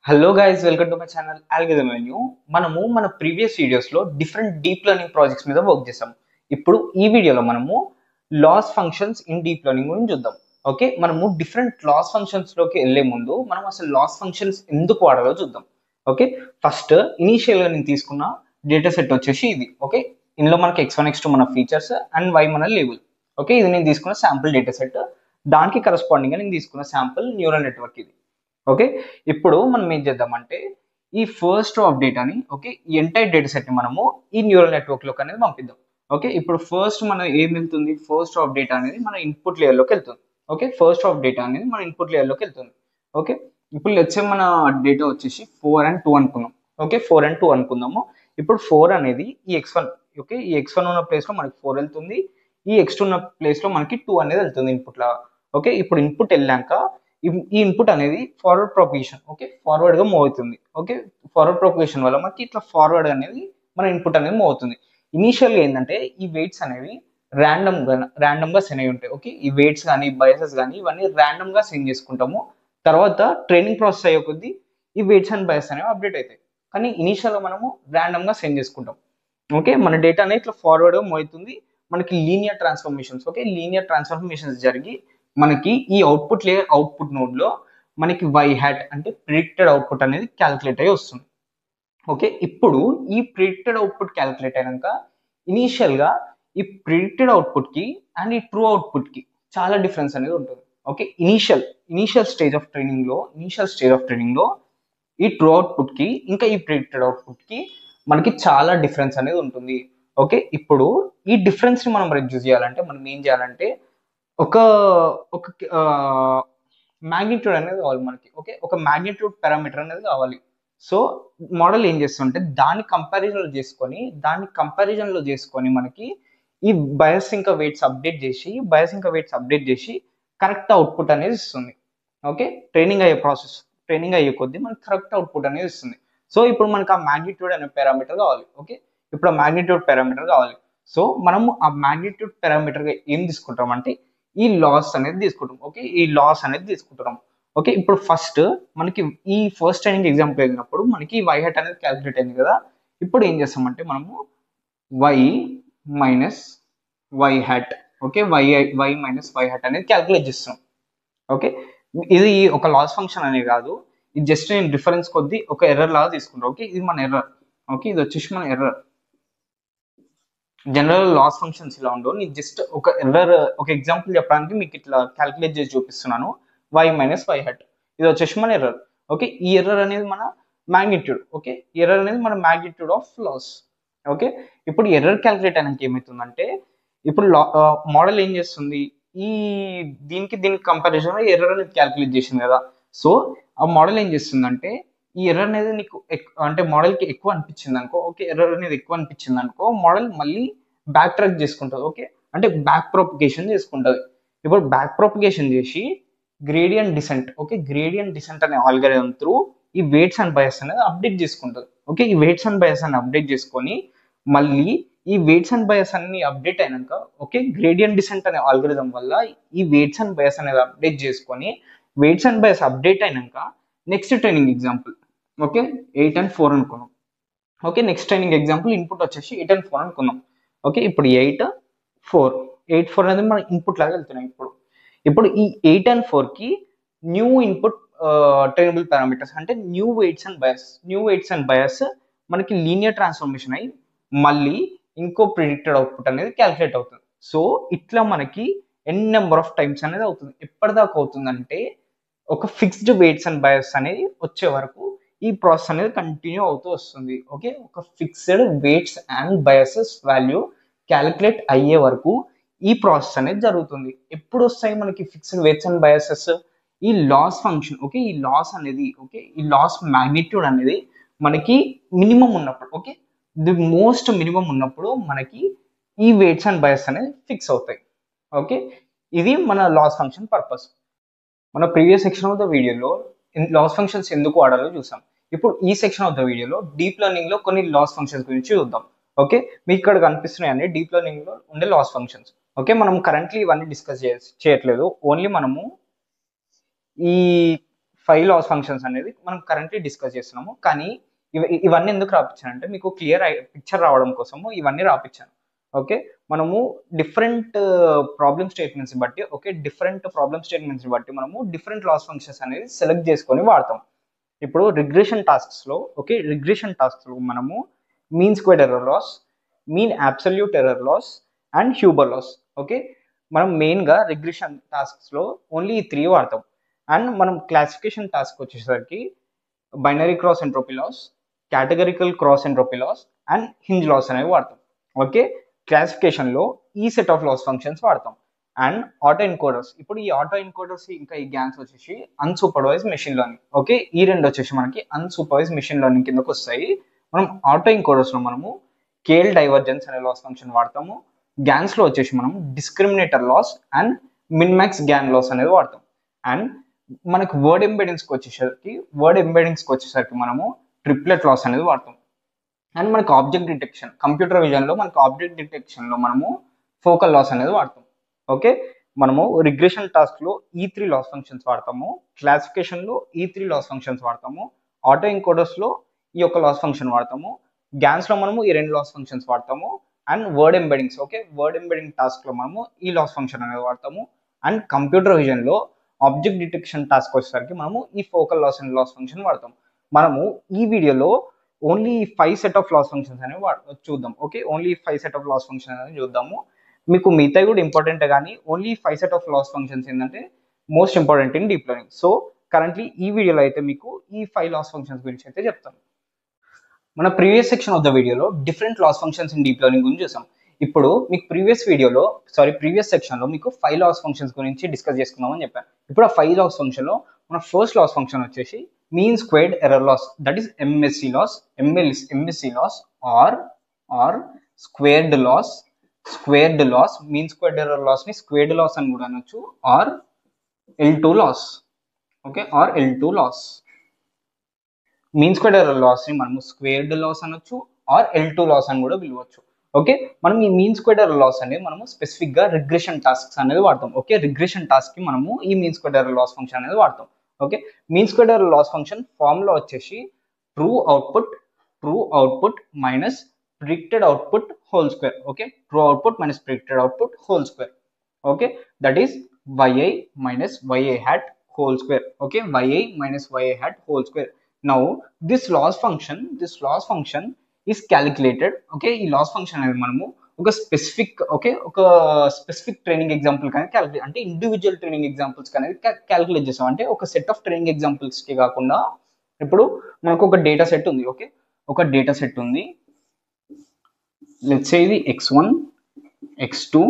Hello guys, welcome to my channel algorithm menu. మనము మన previous videos లో different deep learning projects మీద work చేసాం. ఇప్పుడు ఈ వీడియోలో మనము loss functions in deep learning గురించి చూద్దాం. ఓకే, మనము డిఫరెంట్ లాస్ ఫంక్షన్స్ లోకి వెళ్లే ముందు మనం అసలు లాస్ ఫంక్షన్స్ ఎందుకు వాడాలో చూద్దాం. ఓకే, ఫస్ట్ ఇనీషియల్ గా నేను తీసుకున్న డేటా సెట్ వచ్చేసి ఇది. ఓకే, ఇందులో మనకి x1 x2 మన ఫీచర్స్ అండ్ y మన లేబుల్. ఓకే, ఇది నేను తీసుకున్న శాంపుల్ డేటా సెట్. దానికి కరెస్పాండింగ్ గా నేను తీసుకున్న శాంపుల్ న్యూరల్ నెట్వర్క్ ఇది. ఓకే, ఇప్పుడు మనం ఏం చేద్దామంటే ఈ ఫస్ట్ ఆఫ్ డేటాని, ఓకే, ఈ ఎంటైర్ డేటా సెట్ ని మనము ఈ న్యూరల్ నెట్వర్క్ లోకి అనేది పంపిద్దాం. ఓకే, ఇప్పుడు ఫస్ట్ మనం ఏం వెళ్తుంది, ఫస్ట్ ఆఫ్ డేటా అనేది మన ఇన్పుట్ లేయర్ లోకి వెళ్తుంది. ఓకే, ఫస్ట్ ఆఫ్ డేటా అనేది మన ఇన్పుట్ లేయర్ లోకి వెళ్తుంది. ఓకే, ఇప్పుడు లెట్స్ సే మన డేటా వచ్చేసి 4 and 2 అనుకున్నాం. ఓకే, 4 and 2 అనుకుందాము. ఇప్పుడు 4 అనేది ఈ x1, ఓకే, ఈ x1 ఉన్న ప్లేస్ లో మనకి 4 వెళ్తుంది, ఈ x2 ఉన్న ప్లేస్ లో మనకి 2 అనేది వెళ్తుంది ఇన్పుట్ లా. ఓకే, ఇప్పుడు ఇన్పుట్ వెళ్ళాక ఈ ఇన్పుట్ అనేది ఫార్వర్డ్ ప్రొపగేషన్, ఓకే, ఫార్వర్డ్ గా మూవ్ అవుతుంది. ఓకే, ఫార్వర్డ్ ప్రొపగేషన్ వల్ల మనకి ఇట్లా ఫార్వర్డ్ అనేది మన ఇన్పుట్ అనేది మూవ్ అవుతుంది. ఇనీషియల్ గా ఏంటంటే ఈ వెయిట్స్ అనేవి ర్యాండమ్ గా సెండ్ అయి ఉంటాయి. ఓకే, ఈ వెయిట్స్ కానీ బయాసెస్ కానీ ఇవన్నీ ర్యాండమ్ గా సెండ్ చేసుకుంటాము. తర్వాత ట్రైనింగ్ ప్రాసెస్ అయ్యే కొద్దీ ఈ వెయిట్స్ అండ్ బయాస్ అనేవి అప్డేట్ అవుతాయి. కానీ ఇనీషియల్ గా మనము ర్యాండమ్ గా సెండ్ చేసుకుంటాం. ఓకే, మన డేటా అనేది ఇట్లా ఫార్వర్డ్ గా మూవ్ అవుతుంది. మనకి linear transformations, okay, linear transformations జరిగి మనకి ఈ అవుట్పుట్ లేయర్ అవుట్పుట్ నోడ్ లో మనకి y hat అంటే ప్రిడిక్టెడ్ అవుట్పుట్ అనేది క్యాలిక్యులేట్ అయ్యి వస్తుంది. ఓకే, ఇప్పుడు ఈ ప్రిడిక్టెడ్ అవుట్పుట్ క్యాలిక్యులేట్ అయినాక ఇనీషియల్ గా ఈ ప్రిడిక్టెడ్ అవుట్పుట్ కి అండ్ ఈ ట్రూ అవుట్పుట్ కి చాలా డిఫరెన్స్ అనేది ఉంటుంది. Okay, initial stage of training లో ఈ ట్రూ అవుట్పుట్ కి ఇంకా ఈ ప్రిడిక్టెడ్ అవుట్పుట్ కి మనకి చాలా డిఫరెన్స్ అనేది ఉంటుంది. ఓకే, ఇప్పుడు ఈ డిఫరెన్స్ ని మనం రెడ్యూస్ చేయాలంటే మనం ఏం చేయాలంటే ఒక ఒక మ్యాగ్నిట్యూడ్ అనేది కావాలి మనకి. ఓకే, ఒక మ్యాగ్నిట్యూడ్ పారామీటర్ అనేది కావాలి. సో మోడల్ ఏం చేస్తుంటే దాన్ని కంపారిజన్ లో చేసుకొని మనకి ఈ బయాస్ ఇంకా వెయిట్స్ అప్డేట్ చేసి కరెక్ట్ అవుట్పుట్ అనేది ఇస్తుంది. ఓకే, ట్రైనింగ్ అయ్యే కొద్దీ మనకి కరెక్ట్ అవుట్పుట్ అనేది ఇస్తుంది. సో ఇప్పుడు మనకి ఆ మ్యాగ్నిట్యూడ్ అనే పారామీటర్ కావాలి. ఓకే, ఇప్పుడు ఆ మ్యాగ్నిట్యూడ్ పారామీటర్ కావాలి. సో మనము ఆ మ్యాగ్నిట్యూడ్ పారామీటర్ గా ఏం తీసుకుంటాం అంటే ఈ లాస్ అనేది తీసుకుంటున్నాం. ఓకే, ఇప్పుడు ఫస్ట్ మనకి ఈ ఫస్ట్ ట్రైనింగ్ ఎగ్జాంపుల్ వెళ్ళినప్పుడు మనకి y hat అనేది క్యాలిక్యులేట్ అయింది కదా. ఇప్పుడు ఏం చేస్తామంటే మనము y minus y hat, okay, y minus y hat అనేది క్యాలిక్యులేట్ చేస్తున్నాం. ఓకే, ఇది ఒక లాస్ ఫంక్షన్ అనే కాదు, ఇది జస్ట్ నేను డిఫరెన్స్ కొద్దీ ఒక ఎర్రర్ లాగా తీసుకుంటాం. ఓకే, ఇది మన ఎర్రర్. ఓకే, ఇది వచ్చేసి మన ఎర్రర్. జనరల్ లాస్ ఫంక్షన్స్ ఇలా ఉండవు. నేను జస్ట్ ఒక ఎగ్జాంపుల్ చెప్పడానికి మీకు ఇట్లా క్యాలిక్యులేట్ చేసి చూపిస్తున్నాను. y మైనస్ y hat ఇది వచ్చేసి మన ఎర్రర్. ఓకే, ఈ ఎర్రర్ అనేది మన మ్యాగ్నిట్యూడ్. ఓకే, ఈ ఎర్రర్ అనేది మన మ్యాగ్నిట్యూడ్ ఆఫ్ లాస్. ఓకే, ఇప్పుడు ఎర్రర్ క్యాలిక్యులేట్ అయినాక ఏమవుతుందంటే ఇప్పుడు మోడల్ ఏం చేస్తుంది, ఈ దీనికి కంపారిజన్ లో ఎర్రర్ అనేది క్యాలిక్యులేట్ చేసింది కదా. సో ఆ మోడల్ ఏం చేస్తుందంటే ఈ ఎర్రర్ అనేది నీకు అంటే మోడల్ కి ఎక్కువ అనిపించింది అనుకో, ఓకే, ఎర్రర్ అనేది ఎక్కువ అనిపించింది అనుకో, మోడల్ మళ్ళీ బ్యాక్ ట్రాక్ చేసుకుంటుంది. ఓకే, అంటే బ్యాక్ ప్రొపగేషన్ చేసుకుంటుంది. ఇప్పుడు బ్యాక్ ప్రొపగేషన్ చేసి gradient descent, okay, gradient descent అనే ఆల్గరిథం త్రూ ఈ వెయిట్స్ అండ్ బయాస్ అనేది అప్డేట్ చేసుకుంటుంది. ఓకే, ఈ వెయిట్స్ అండ్ బయాస్ అని అప్డేట్ చేసుకొని మళ్ళీ ఈ వెయిట్స్ అండ్ బయాస్ అన్ని అప్డేట్ అయినాక, ఓకే, గ్రేడియంట్ డిసెంట్ అనే ఆల్గరిథం వల్ల ఈ వెయిట్స్ అండ్ బయాస్ అనేది అప్డేట్ చేసుకొని వెయిట్స్ అండ్ బయాస్ అప్డేట్ అయినాక next training example, okay, 8 and 4 అనుకున్నాం. Okay, next training example input వచ్చేసి 8 and 4 అనుకున్నాం. ఓకే, ఇప్పుడు 8 4 అనేది మన ఇన్పుట్ లాగా వెళ్తున్నాం. ఇప్పుడు ఈ 8 and 4 కి న్యూ ఇన్పుట్ ట్రైనబుల్ పారామీటర్స్ అంటే న్యూ వెయిట్స్ అండ్ బయాస్ మనకి లీనియర్ ట్రాన్స్ఫర్మేషన్ అయ్యి మళ్ళీ ఇంకో ప్రిడిక్టెడ్ అవుట్పుట్ అనేది క్యాలిక్యులేట్ అవుతుంది. సో ఇట్లా మనకి నెంబర్ ఆఫ్ టైమ్స్ అనేది అవుతుంది. ఎప్పటిదాకా అవుతుందంటే ఒక ఫిక్స్డ్ వెయిట్స్ అండ్ బయాస్ అనేది వచ్చే వరకు ఈ ప్రాసెస్ అనేది కంటిన్యూ అవుతూ వస్తుంది. ఓకే, ఒక fixed weights and biases value calculate అయ్యే వరకు ఈ ప్రాసెస్ అనేది జరుగుతుంది. ఎప్పుడు వస్తాయి మనకి ఫిక్స్డ్ వెయిట్స్ అండ్ బయాసెస్? ఈ లాస్ ఫంక్షన్, ఓకే, ఈ లాస్ మ్యాగ్నిట్యూడ్ అనేది మనకి మినిమం ఉన్నప్పుడు, ఓకే, ది మోస్ట్ మినిమం ఉన్నప్పుడు మనకి ఈ వెయిట్స్ అండ్ బయాస్ అనేది ఫిక్స్ అవుతాయి. ఓకే, ఇది మన లాస్ ఫంక్షన్ పర్పస్. మన ప్రీవియస్ సెక్షన్ ఆఫ్ ద వీడియోలో లాస్ ఫంక్షన్స్ ఎందుకు వాడాలో చూసాం. ఇప్పుడు ఈ సెక్షన్ ఆఫ్ ద వీడియోలో డీప్ లెర్నింగ్ లో కొన్ని లాస్ ఫంక్షన్స్ గురించి చూద్దాం. ఓకే, మీకు ఇక్కడ కనిపిస్తున్నాయండి డీప్ లెర్నింగ్ లో ఉండే లాస్ ఫంక్షన్స్. ఓకే, మనం కరెంట్లీ ఇవన్నీ డిస్కస్ చేయట్లేదు. ఓన్లీ మనము ఈ 5 లాస్ ఫంక్షన్స్ అనేది మనం కరెంట్లీ డిస్కస్ చేస్తున్నాము. కానీ ఇవన్నీ ఎందుకు రాపించానంటే మీకు క్లియర్ పిక్చర్ రావడం కోసము ఇవన్నీ రాపించాను. ఓకే, మనము డిఫరెంట్ ప్రాబ్లమ్ స్టేట్మెంట్స్ బట్టి డిఫరెంట్ ప్రాబ్లమ్ స్టేట్మెంట్స్ బట్టి మనము డిఫరెంట్ లాస్ ఫంక్షన్స్ అనేది సెలెక్ట్ చేసుకొని వాడతాం. ఇప్పుడు రిగ్రెషన్ టాస్క్స్లో మనము mean squared error loss, mean absolute error loss and Huber loss. Okay, మనం మెయిన్గా రిగ్రెషన్ టాస్క్స్లో ఓన్లీ ఈ 3 వాడతాం. అండ్ మనం క్లాసిఫికేషన్ టాస్క్ వచ్చేసరికి binary cross entropy loss, categorical cross entropy loss and hinge loss అనేవి వాడతాం. ఓకే, క్లాసిఫికేషన్లో ఈ సెట్ ఆఫ్ లాస్ ఫంక్షన్స్ వాడతాం. అండ్ ఆటో ఎన్కోడర్స్, ఇప్పుడు ఈ ఆటో ఎన్కోడర్స్ ఇంకా ఈ గ్యాన్స్ వచ్చేసి అన్సూపర్వైజ్ మెషిన్ లెర్నింగ్. ఓకే, ఈ రెండు వచ్చేసి మనకి అన్సూపర్వైజ్ మెషిన్ లెర్నింగ్ కిందకు వస్తాయి. మనం ఆటో ఎన్కోడర్స్లో మనము కేల్ డైవర్జెన్స్ అనే లాస్ ఫంక్షన్ వాడతాము. గ్యాన్స్లో వచ్చేసి మనం డిస్క్రిమినేటర్ లాస్ అండ్ మిన్మాక్స్ గ్యాన్ లాస్ అనేది వాడతాం. అండ్ మనకు వర్డ్ ఎంబెడింగ్స్కి వచ్చేసరికి మనము ట్రిప్లెట్ లాస్ అనేది వాడతాం. అండ్ మనకు ఆబ్జెక్ట్ డిటెక్షన్, కంప్యూటర్ విజన్లో మనకు ఆబ్జెక్ట్ డిటెక్షన్లో మనము ఫోకల్ లాస్ అనేది వాడతాం. ఓకే, మనము రిగ్రెషన్ టాస్క్లో ఈ 3 లాస్ ఫంక్షన్స్ వాడతాము, క్లాసిఫికేషన్లో ఈ 3 లాస్ ఫంక్షన్స్ వాడతాము, ఆటో ఎన్కోడర్స్లో ఈ యొక్క లాస్ ఫంక్షన్ వాడతాము, గ్యాన్స్లో మనము ఈ 2 లాస్ ఫంక్షన్స్ వాడతాము. And word embeddings, word embedding టాస్క్లో మనము ఈ లాస్ ఫంక్షన్ అనేది వాడతాము. అండ్ కంప్యూటర్ విజన్లో ఆబ్జెక్ట్ డిటెక్షన్ టాస్క్ వచ్చేసరికి మనము ఈ focal loss and loss function వాడతాం. మనము ఈ వీడియోలో only 5 set of loss functions అనేవి చూద్దాం. Okay, only 5 set of loss function అనేది చూద్దాము. మీకు మిగతా కూడా ఇంపార్టెంటే, కానీ only 5 set of loss functions ఏంటంటే most important in deep learning. So currently ఈ వీడియోలో అయితే మీకు ఈ 5 లాస్ ఫంక్షన్స్ గురించి అయితే చెప్తాను. మన ప్రీవియస్ సెక్షన్ ఆఫ్ ద వీడియోలో different loss functions in deep learning గురించి చూసాం. ఇప్పుడు మీకు ప్రీవియస్ సెక్షన్లో మీకు 5 లాస్ ఫంక్షన్స్ గురించి డిస్కస్ చేసుకుందామని చెప్పాను. ఇప్పుడు ఆ 5 లాస్ ఫంక్షన్లో మన ఫస్ట్ లాస్ ఫంక్షన్ వచ్చేసి mean squared error loss, that is MSE loss or squared loss. Mean squared error loss ని స్క్వేర్డ్ లాస్ అని కూడా అనొచ్చు, or L2 loss. Okay, or L2 loss. Mean squared error loss ని మనము squared loss అనొచ్చు, or L2 loss అని కూడా పిలవచ్చు. ఓకే, మనం ఈ మీన్ స్క్వేర్డ్ ఎర్రర్ లాస్ అనేది మనము స్పెసిఫిక్ గా రిగ్రెషన్ టాస్క్స్ అనేది వాడతాం. ఓకే, రిగ్రెషన్ టాస్క్ కి మనము ఈ mean squared error loss function అనేది వాడతాం. Okay, mean squared error loss function formula వచ్చేసి true output minus predicted output whole square. Okay, true output minus predicted output whole square. Okay, that is yi minus ya hat whole square. Okay, yi minus ya hat whole square. Now this loss function is calculated. Okay, ఈ loss function అనేది మనము ఒక specific training example కానీ calculate, అంటే individual training examples కానీ calculate చేస్తాం. అంటే ఒక సెట్ ఆఫ్ ట్రైనింగ్ ఎగ్జాంపుల్స్ కి కాకుండా ఇప్పుడు మనకు ఒక డేటా సెట్ ఉంది. ఓకే, ఒక డేటా సెట్ ఉంది. లెట్స్ సే ఇది x1 x2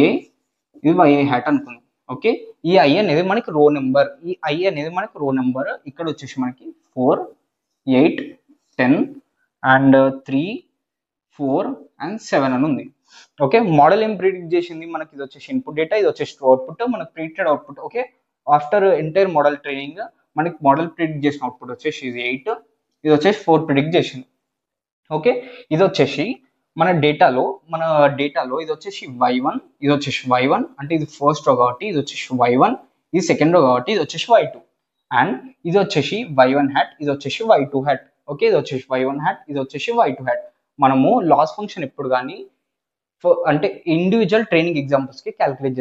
ya, ఇది ya hat అనుకుందాం. ఓకే, ఈ i అనేది మనకి రో నెంబర్, ఇక్కడ వచ్చేసి మనకి 4 8 10 అండ్ 3 4 అండ్ 7 అని ఉంది. ఓకే, మోడల్ ఏం ప్రిడిక్ట్ చేసింది మనకి, ఇది వచ్చేసి ఇన్పుట్ డేటా, ఇది వచ్చేసి ట్రూ అవుట్పుట్, మనకి predicted output. Okay, after entire model training మనకి మోడల్ ప్రిడిక్ట్ చేసిన అవుట్పుట్ వచ్చేసి ఇది 8, ఇది వచ్చేసి 4 ప్రిడిక్ట్ చేసింది. ఓకే, ఇది వచ్చేసి మన డేటాలో ఇది వచ్చేసి y1, అంటే ఇది ఫస్ట్ రో కాబట్టి ఇది వచ్చేసి y1, ఇది సెకండ్ రో కాబట్టి ఇది వచ్చేసి y2, అండ్ ఇది వచ్చేసి y1 hat, ఇది వచ్చేసి y2 hat. ఓకే, ఇది వచ్చేసి y1 hat, ఇది వచ్చేసి y2 hat. మనము లాస్ ఫంక్షన్ ఎప్పుడు కానీ అంటే ఇండివిజువల్ ట్రైనింగ్ ఎగ్జాంపుల్స్ కి క్యాలిక్యులేట్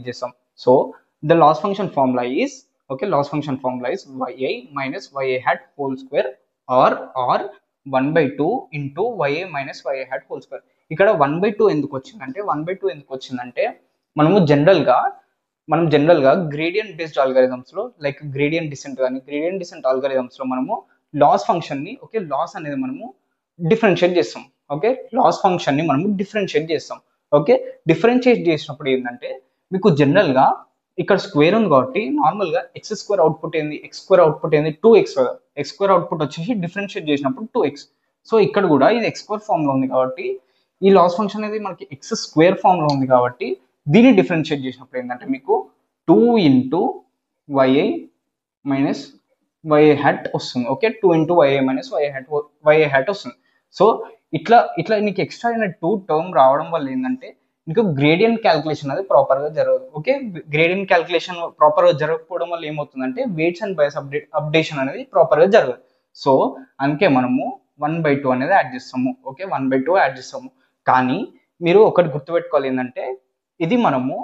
చేస్తాం. So the loss function formula is yi minus ya hat whole square or 1/2 into ya minus ya hat whole square. ఇక్కడ 1/2 ఎందుకు వచ్చిందంటే మనము జనరల్ గా గ్రేడియంట్ బేస్డ్ ఆల్గరిథమ్స్ లో, లైక్ గ్రేడియంట్ డిసెంట్ ఆల్గరిథమ్స్ లో మనము లాస్ ఫంక్షన్ ని లాస్ అనేది మనము డిఫరెన్షియేట్ చేస్తాం. ఓకే, లాస్ ఫంక్షన్ ని మనము డిఫరెన్షియేట్ చేస్తాం. ఓకే, డిఫరెన్షియేట్ చేసినప్పుడు ఏంటంటే మీకు జనరల్ గా ఇక్కడ స్క్వేర్ ఉంది కాబట్టి నార్మల్ గా x స్క్వేర్ అవుట్పుట్ ఏంది 2x కదా. x స్క్వేర్ అవుట్పుట్ వచ్చేసి డిఫరెన్షియేట్ చేసినప్పుడు 2x. సో ఇక్కడ కూడా ఇది x స్క్వేర్ ఫామ్ లో ఉంది కాబట్టి ఈ లాస్ ఫంక్షన్ అనేది మనకి x స్క్వేర్ ఫామ్ లో ఉంది కాబట్టి దీన్ని డిఫరెన్షియేట్ చేసినప్పుడు ఏంటంటే మీకు 2 into ya minus ya hat వస్తుంది. Okay, 2 into ya minus ya hat వస్తుంది. సో ఇట్లా నీకు ఎక్స్ట్రా అయిన 2 టర్మ్ రావడం వల్ల ఏంటంటే మీకు గ్రేడియంట్ క్యాల్కులేషన్ అనేది ప్రాపర్గా జరగదు. ఓకే, గ్రేడియంట్ క్యాల్కులేషన్ ప్రాపర్గా జరగకపోవడం వల్ల ఏమవుతుందంటే వెయిట్స్ అండ్ బయాస్ అప్డేషన్ అనేది ప్రాపర్గా జరగదు. సో అందుకే మనము 1/2 అనేది యాడ్ చేస్తాము. ఓకే, 1/2 యాడ్ చేస్తాము. కానీ మీరు ఒకటి గుర్తుపెట్టుకోవాలి ఏంటంటే ఇది మనము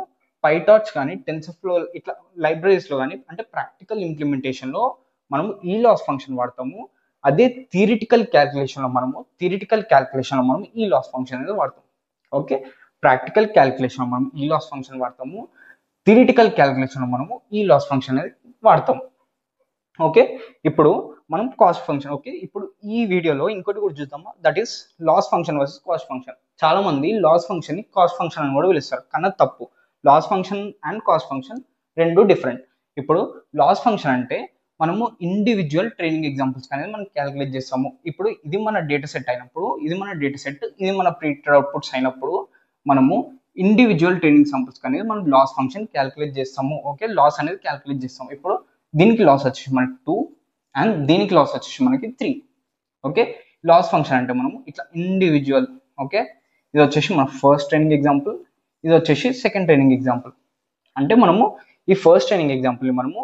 పైటార్చ్ కానీ టెన్సర్ఫ్లో ఇట్లా లైబ్రరీస్లో కానీ అంటే ప్రాక్టికల్ ఇంప్లిమెంటేషన్లో మనము ఈ లాస్ ఫంక్షన్ వాడతాము. అదే థియరిటికల్ క్యాల్కులేషన్లో మనము ఈ లాస్ ఫంక్షన్ అనేది వాడతాం. ఓకే, ప్రాక్టికల్ క్యాల్కులేషన్లో మనం ఈ లాస్ ఫంక్షన్ వాడతాము, థియరిటికల్ క్యాల్కులేషన్లో మనము ఈ లాస్ ఫంక్షన్ అనేది వాడతాం. ఓకే, ఇప్పుడు మనం కాస్ట్ ఫంక్షన్. ఓకే, ఇప్పుడు ఈ వీడియోలో ఇంకోటి కూడా చూద్దాము, that is loss function versus cost function. చాలా మంది లాస్ ఫంక్షన్ ని కాస్ట్ ఫంక్షన్ అని కూడా పిలుస్తారు, కానీ తప్పు. Loss function and cost function రెండు డిఫరెంట్. ఇప్పుడు లాస్ ఫంక్షన్ అంటే మనము ఇండివిజువల్ ట్రైనింగ్ ఎగ్జాంపుల్స్ అనేది మనం క్యాలిక్యులేట్ చేస్తాము. ఇప్పుడు ఇది మన డేటా సెట్ అయినప్పుడు, ఇది మన ప్రిడిక్టెడ్ అవుట్పుట్స్ అయినప్పుడు మనము ఇండివిజువల్ ట్రైనింగ్ శాంపుల్స్ అనేది మనం లాస్ ఫంక్షన్ క్యాలిక్యులేట్ చేస్తాము. ఓకే, లాస్ అనేది క్యాలిక్యులేట్ చేస్తాము. ఇప్పుడు దీనికి లాస్ వచ్చేసి మనకి 2 అండ్ దీనికి లాస్ వచ్చేసి మనకి 3. ఓకే, లాస్ ఫంక్షన్ అంటే మనము ఇట్లా ఇండివిజువల్. ఓకే, ఇది వచ్చేసి మన ఫస్ట్ ట్రైనింగ్ ఎగ్జాంపుల్, ఇది వచ్చేసి సెకండ్ ట్రైనింగ్ ఎగ్జాంపుల్. అంటే మనము ఈ ఫస్ట్ ట్రైనింగ్ ఎగ్జాంపుల్ మనము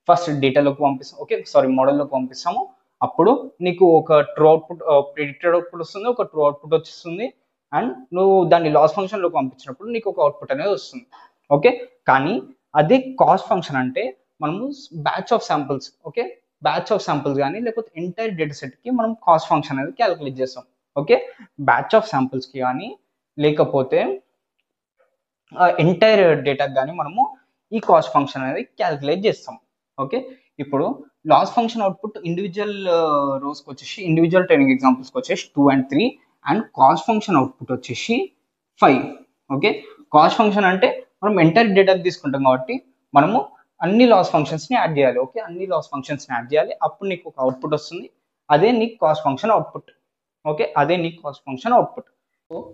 ఫస్ట్ డేటాలోకి పంపిస్తాం. ఓకే, మోడల్లోకి పంపిస్తాము. అప్పుడు నీకు ఒక ట్రూ అవుట్పుట్, ప్రిడిక్టెడ్ అవుట్పుట్ వస్తుంది, ఒక ట్రూ అవుట్పుట్ వచ్చేస్తుంది. అండ్ నువ్వు దాన్ని లాస్ ఫంక్షన్లోకి పంపించినప్పుడు నీకు ఒక అవుట్పుట్ అనేది వస్తుంది. ఓకే, కానీ అదే కాస్ట్ ఫంక్షన్ అంటే మనము batch of samples. Okay, batch of samples కానీ లేకపోతే ఎంటైర్ డేటా సెట్కి మనం కాస్ట్ ఫంక్షన్ అనేది క్యాలిక్యులేట్ చేస్తాం. ఓకే, బ్యాచ్ ఆఫ్ శాంపుల్స్కి కానీ లేకపోతే ఎంటైర్ డేటాకి కానీ మనము ఈ కాస్ట్ ఫంక్షన్ అనేది క్యాలిక్యులేట్ చేస్తాం. ఓకే, ఇప్పుడు లాస్ ఫంక్షన్ అవుట్పుట్ ఇండివిజువల్ రోస్కి వచ్చేసి, ఇండివిజువల్ ట్రైనింగ్ ఎగ్జాంపుల్స్కి వచ్చేసి 2 and 3 and cost function output వచ్చేసి 5. ఓకే, కాస్ట్ ఫంక్షన్ అంటే మనం ఎంటైర్ డేటాకి తీసుకుంటాం కాబట్టి మనము అన్ని లాస్ ఫంక్షన్స్ని యాడ్ చేయాలి. ఓకే, అన్ని లాస్ ఫంక్షన్స్ని యాడ్ చేయాలి, అప్పుడు నీకు ఒక అవుట్పుట్ వస్తుంది. అదే నీకు కాస్ట్ ఫంక్షన్ అవుట్పుట్. ఓకే, అదే నీకు కాస్ట్ ఫంక్షన్ అవుట్పుట్.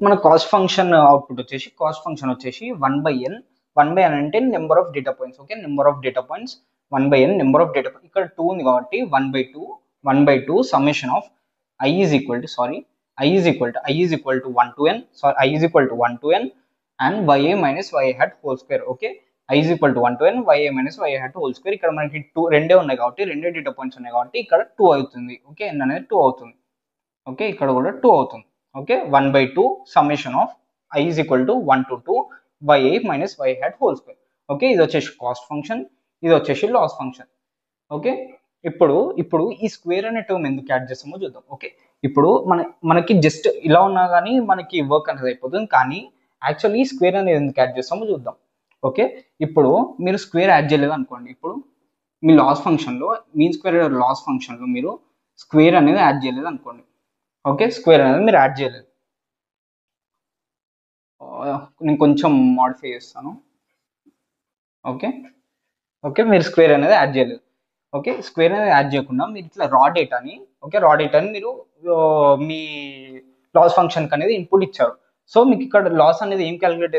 మన కాస్ట్ ఫంక్షన్ అవుట్పుట్ వచ్చేసి, కాస్ట్ ఫంక్షన్ వచ్చేసి 1/n. 1/n అంటే number of data points. Okay, number of data points 1/n, number of data points. ఇక్కడ 2 ఉంది కాబట్టి 1/2 summation of i is equal to 1 to n and ya minus y hat whole square. Okay, i is equal to 1 to n, ya minus y hat whole square. ఇక్కడ మనకి 2 రెండే ఉన్నాయి కాబట్టి, రెండే data points ఉన్నాయి కాబట్టి ఇక్కడ 2 అవుతుంది. ఓకే, n అనేది 2 అవుతుంది. ఓకే, ఇక్కడ కూడా 2 అవుతుంది. Okay, 1/2 summation of i is equal to 1 to 2 ya minus y hat whole square. Okay, ఇది వచ్చేసి కాస్ట్ ఫంక్షన్, ఇది వచ్చేసి లాస్ ఫంక్షన్. ఓకే, ఇప్పుడు ఈ స్క్వేర్ అనే టర్మ్ ఎందుకు యాడ్ చేస్తామో చూద్దాం. ఓకే, ఇప్పుడు మనకి జస్ట్ ఇలా ఉన్నా కానీ మనకి వర్క్ అనేది అయిపోతుంది, కానీ యాక్చువల్లీ ఈ స్క్వేర్ అనేది ఎందుకు యాడ్ చేస్తామో చూద్దాం. ఓకే, ఇప్పుడు మీరు స్క్వేర్ యాడ్ చేయలేదు అనుకోండి, ఇప్పుడు మీ లాస్ ఫంక్షన్లో, మీన్ స్క్వేర్ లాస్ ఫంక్షన్లో మీరు స్క్వేర్ అనేది యాడ్ చేయలేదు అనుకోండి. ఓకే, స్క్వేర్ అనేది మీరు యాడ్ చేయలేదు. నేను కొంచెం మాడిఫై చేస్తాను. ఓకే, మీరు స్క్వేర్ అనేది యాడ్ చేయలేదు. ఓకే, స్క్వేర్ అనేది యాడ్ చేయకుండా మీరు ఇట్లా రా డేటాని మీరు మీ లాస్ ఫంక్షన్కి అనేది ఇన్పుట్ ఇచ్చారు. సో మీకు ఇక్కడ లాస్ అనేది ఏం క్యాలిక్యులేట్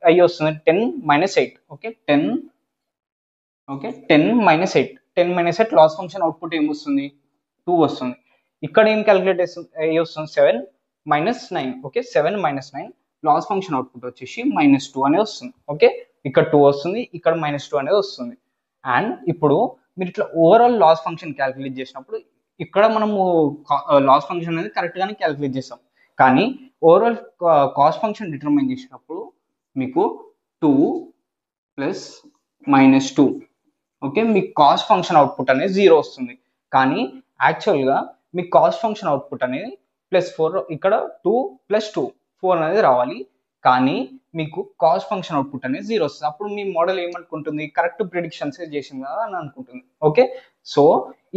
అయ్యి వస్తుంది, 10 - 8. ఓకే, 10 - 8 లాస్ ఫంక్షన్ అవుట్పుట్ ఏం వస్తుంది, 2 వస్తుంది. ఇక్కడ ఏం క్యాలిక్యులేట్ అయ్యి వస్తుంది, 7 - 9. ఓకే, 7 - 9 లాస్ ఫంక్షన్ అవుట్పుట్ వచ్చేసి -2 అనేది వస్తుంది. ఓకే, ఇక్కడ 2 వస్తుంది, ఇక్కడ -2 అనేది వస్తుంది. అండ్ ఇప్పుడు మీరు ఇట్లా ఓవరాల్ లాస్ ఫంక్షన్ క్యాలిక్యులేట్ చేసినప్పుడు ఇక్కడ మనము లాస్ ఫంక్షన్ అనేది కరెక్ట్గానే క్యాలిక్యులేట్ చేస్తాం, కానీ ఓవరాల్ కాస్ట్ ఫంక్షన్ డిటర్మైన్ చేసినప్పుడు మీకు 2 + -2. ఓకే, మీ కాస్ట్ ఫంక్షన్ అవుట్పుట్ అనేది 0 వస్తుంది, కానీ యాక్చువల్గా మీ కాస్ట్ ఫంక్షన్ అవుట్పుట్ అనేది +4, ఇక్కడ 2 + 2 4 అనేది రావాలి, కానీ మీకు కాస్ట్ ఫంక్షన్ అవుట్పుట్ అనేది 0 వస్తుంది. అప్పుడు మీ మోడల్ ఏమనుకుంటుంది, కరెక్ట్ ప్రిడిక్షన్స్ చేసింది కదా అని అనుకుంటుంది. ఓకే, సో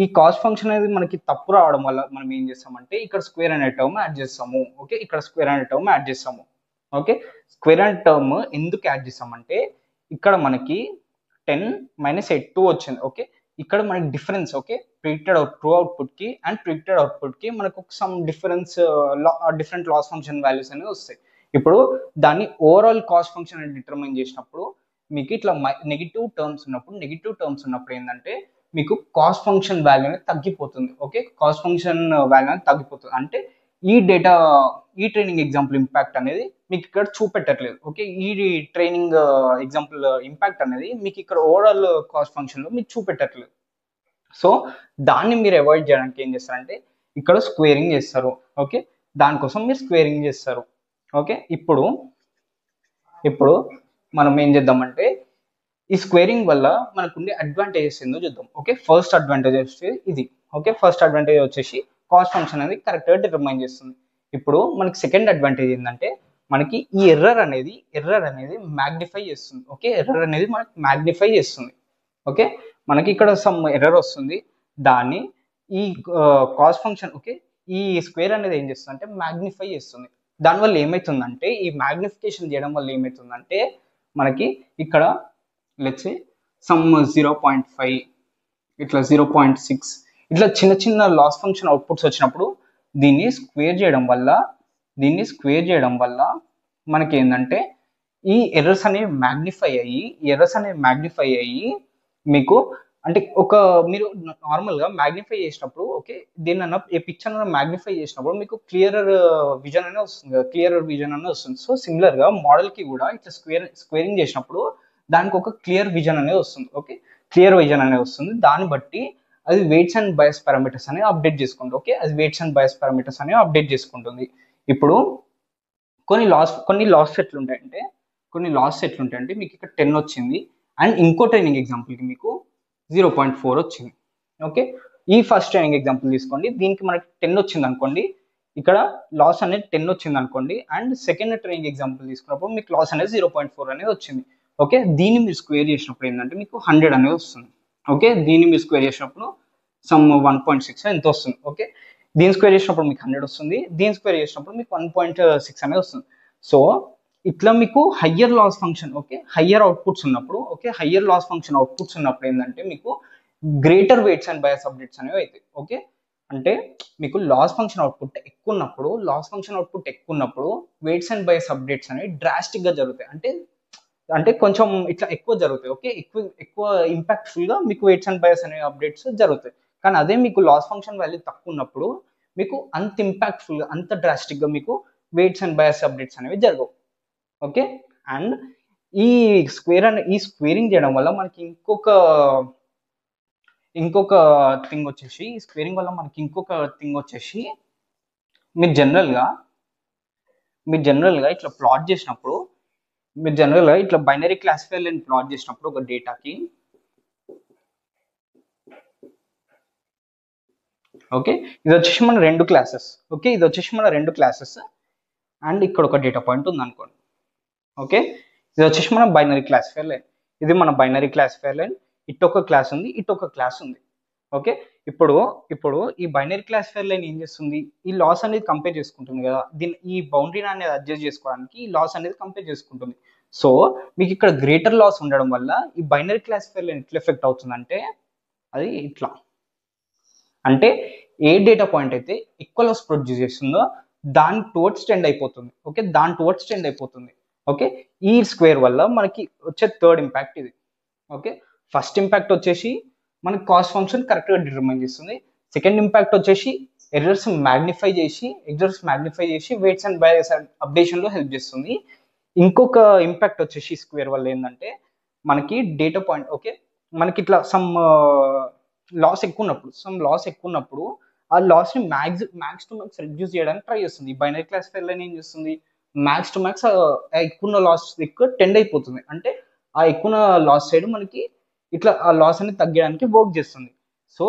ఈ కాస్ట్ ఫంక్షన్ అనేది మనకి తప్పు రావడం వల్ల మనం ఏం చేస్తామంటే ఇక్కడ స్క్వేర్ అనే టర్మ్ యాడ్ చేస్తాము. ఓకే, ఇక్కడ స్క్వేర్ అనే టర్మ్ యాడ్ చేస్తాము. ఓకే, స్క్వేర్ అనే టర్మ్ ఎందుకు యాడ్ చేస్తామంటే ఇక్కడ మనకి 10 - 8 2 వచ్చింది. ఓకే, ఇక్కడ మనకి డిఫరెన్స్. ఓకే, ప్రిడిక్టెడ్ ట్రూ అవుట్పుట్కి అండ్ ప్రిడిక్టెడ్ అవుట్పుట్కి మనకు some difference, different loss function values అనేవి వస్తాయి. ఇప్పుడు దాన్ని ఓవరాల్ కాస్ట్ ఫంక్షన్ అని డిటర్మైన్ చేసినప్పుడు మీకు ఇట్లా నెగిటివ్ టర్మ్స్ ఉన్నప్పుడు ఏంటంటే మీకు కాస్ట్ ఫంక్షన్ వాల్యూ అనేది తగ్గిపోతుంది. ఓకే, కాస్ట్ ఫంక్షన్ వాల్యూ అనేది తగ్గిపోతుంది అంటే ఈ డేటా ఈ ట్రైనింగ్ ఎగ్జాంపుల్ ఇంపాక్ట్ అనేది మీకు ఇక్కడ చూపెట్టట్లేదు. ఓకే, ఈ ట్రైనింగ్ ఎగ్జాంపుల్ ఇంపాక్ట్ అనేది మీకు ఇక్కడ ఓవరాల్ కాస్ట్ ఫంక్షన్లో మీకు చూపెట్టట్లేదు. సో దాన్ని మీరు అవాయిడ్ చేయడానికి ఏం చేస్తారంటే ఇక్కడ స్క్వేరింగ్ చేస్తారు. ఓకే, దానికోసం మీరు స్క్వేరింగ్ చేస్తారు. ఓకే, ఇప్పుడు మనం ఏం చేద్దామంటే ఈ స్క్వేరింగ్ వల్ల మనకు ఉండే అడ్వాంటేజెస్ ఏందో చూద్దాం. ఓకే, ఫస్ట్ అడ్వాంటేజ్ వచ్చేసి ఇది. ఓకే, ఫస్ట్ అడ్వాంటేజ్ వచ్చేసి కాస్ట్ ఫంక్షన్ అనేది కరెక్ట్గా డిటర్మైన్ చేస్తుంది. ఇప్పుడు మనకి సెకండ్ అడ్వాంటేజ్ ఏంటంటే మనకి ఈ ఎర్రర్ అనేది మ్యాగ్నిఫై చేస్తుంది. ఓకే, ఎర్రర్ అనేది మనకి మ్యాగ్నిఫై చేస్తుంది. ఓకే, మనకి ఇక్కడ సమ్ ఎర్రర్ వస్తుంది, దాన్ని ఈ కాస్ట్ ఫంక్షన్ ఓకే ఈ స్క్వేర్ అనేది ఏం చేస్తుంది అంటే మ్యాగ్నిఫై చేస్తుంది. దానివల్ల ఏమవుతుందంటే ఈ మ్యాగ్నిఫికేషన్ చేయడం వల్ల ఏమవుతుందంటే మనకి ఇక్కడ లెట్స్ సమ్ 0.5 ఇట్లా 0.6 ఇట్లా చిన్న చిన్న లాస్ ఫంక్షన్ అవుట్పుట్స్ వచ్చినప్పుడు దీన్ని స్క్వేర్ చేయడం వల్ల మనకి ఏంటంటే ఈ ఎర్రర్స్ అనేవి మ్యాగ్నిఫై అయ్యి మీకు అంటే మీరు నార్మల్గా మ్యాగ్నిఫై చేసినప్పుడు ఓకే దీన్ని ఏ పిక్చర్ మ్యాగ్నిఫై చేసినప్పుడు మీకు క్లియరర్ విజన్ అనేది వస్తుంది. సో సిమిలర్గా మోడల్కి కూడా ఇట్లా స్క్వేరింగ్ చేసినప్పుడు దానికి ఒక క్లియర్ విజన్ అనేది వస్తుంది. ఓకే, క్లియర్ విజన్ అనేది వస్తుంది. దాన్ని బట్టి అది వెయిట్స్ అండ్ బయాస్ పారామీటర్స్ అనేవి అప్డేట్ చేసుకుంటుంది. ఓకే, అది వెయిట్స్ అండ్ బయాస్ పారామీటర్స్ అనేవి అప్డేట్ చేసుకుంటుంది. ఇప్పుడు కొన్ని లాస్ ఎట్లుంటాయంటే మీకు ఇక్కడ 10 వచ్చింది అండ్ ఇంకో ట్రైనింగ్ ఎగ్జాంపుల్కి మీకు 0.4 వచ్చింది. ఓకే, ఈ ఫస్ట్ ట్రైనింగ్ ఎగ్జాంపుల్ తీసుకోండి, దీనికి మనకి 10 వచ్చింది అనుకోండి, ఇక్కడ లాస్ అనేది 10 వచ్చింది అనుకోండి, అండ్ సెకండ్ ట్రైనింగ్ ఎగ్జాంపుల్ తీసుకున్నప్పుడు మీకు లాస్ అనేది 0.4 అనేది వచ్చింది. ఓకే, దీన్ని మీరు స్క్వేర్ చేసినప్పుడు ఏంటంటే మీకు 100 అనేది వస్తుంది. ఓకే, దీన్ని మీరు స్క్వేర్ చేసినప్పుడు సమ్ 1.6 ఎంత వస్తుంది. ఓకే, దీని స్క్వేర్ చేసినప్పుడు మీకు 100 వస్తుంది, దీని స్క్వేర్ చేసినప్పుడు మీకు 1.6 అనేది వస్తుంది. సో ఇట్లా మీకు higher loss function higher outputs ఉన్నప్పుడు ఏంటంటే మీకు greater weights and bias updates అనేవి అవుతాయి. ఓకే, అంటే మీకు లాస్ ఫంక్షన్ అవుట్పుట్ ఎక్కువ ఉన్నప్పుడు వెయిట్స్ అండ్ బయాస్ అప్డేట్స్ అనేవి డ్రాస్టిక్ గా జరుగుతాయి. అంటే కొంచెం ఇట్లా ఎక్కువ జరుగుతాయి. ఓకే, ఎక్కువ ఇంపాక్ట్ఫుల్ గా మీకు వెయిట్స్ అండ్ బయాస్ అనే అప్డేట్స్ జరుగుతాయి. కానీ అదే మీకు లాస్ ఫంక్షన్ వాల్యూ తక్కువ ఉన్నప్పుడు మీకు అంత ఇంపాక్ట్ఫుల్ గా అంత డ్రాస్టిక్ గా మీకు వెయిట్స్ అండ్ బయాస్ అప్డేట్స్ అనేవి జరగవు. ఓకే, అండ్ ఈ స్క్వేరింగ్ చేయడం వల్ల మనకి ఇంకొక థింగ్ వచ్చేసి మీరు జనరల్గా ఇట్లా ప్లాట్ చేసినప్పుడు ఇట్లా బైనరీ క్లాసిఫైర్ లైన్ ప్లాట్ చేసినప్పుడు ఒక డేటాకి ఓకే ఇది వచ్చేసి మన రెండు క్లాసెస్ అండ్ ఇక్కడ ఒక డేటా పాయింట్ ఉంది అనుకోండి. ఓకే, ఇది వచ్చేసి మన బైనరీ క్లాసిఫైర్ లైన్, ఇటు ఒక క్లాస్ ఉంది, ఇటు ఒక క్లాస్ ఉంది. ఓకే, ఇప్పుడు ఈ బైనరీ క్లాసిఫైర్ లైన్ ఏం చేస్తుంది, ఈ లాస్ అనేది కంపేర్ చేసుకుంటుంది కదా, ఈ బౌండరీని అనేది అడ్జస్ట్ చేసుకోవడానికి ఈ లాస్ అనేది కంపేర్ చేసుకుంటుంది. సో మీకు ఇక్కడ గ్రేటర్ లాస్ ఉండడం వల్ల ఈ బైనరీ క్లాసిఫైర్ లైన్ ఎట్లా ఎఫెక్ట్ అవుతుందంటే అది ఇట్లా, అంటే ఏ డేటా పాయింట్ అయితే ఎక్కువ లాస్ ప్రొడ్యూస్ చేస్తుందో దాని టువర్డ్స్ టెండ్ అయిపోతుంది. ఓకే, ఈ స్క్వేర్ వల్ల మనకి వచ్చే థర్డ్ ఇంపాక్ట్ ఇది. ఓకే, ఫస్ట్ ఇంపాక్ట్ వచ్చేసి మనకి కాస్ట్ ఫంక్షన్ కరెక్ట్గా డిటర్మైన్ చేస్తుంది. సెకండ్ ఇంపాక్ట్ వచ్చేసి ఎర్రర్స్ మ్యాగ్నిఫై చేసి వెయిట్స్ అండ్ బయాస్ అప్డేషన్లో హెల్ప్ చేస్తుంది. ఇంకొక ఇంపాక్ట్ వచ్చేసి స్క్వేర్ వల్ల ఏంటంటే మనకి డేటా పాయింట్ మనకి ఇట్లా సమ్ లాస్ ఎక్కువ ఉన్నప్పుడు ఆ లాస్ని మ్యాక్స్ టు మ్యాక్స్ రిడ్యూస్ చేయడానికి ట్రై చేస్తుంది. ఈ బైనరీ క్లాసిఫైర్ లైన్ ఏం చేస్తుంది, మ్యాక్స్ టు మ్యాక్స్ ఎక్కువ లాస్ టెండ్ అయిపోతుంది. అంటే ఆ ఎక్కువ లాస్ సైడ్ మనకి ఇట్లా ఆ లాస్ అనేది తగ్గడానికి వర్క్ చేస్తుంది. సో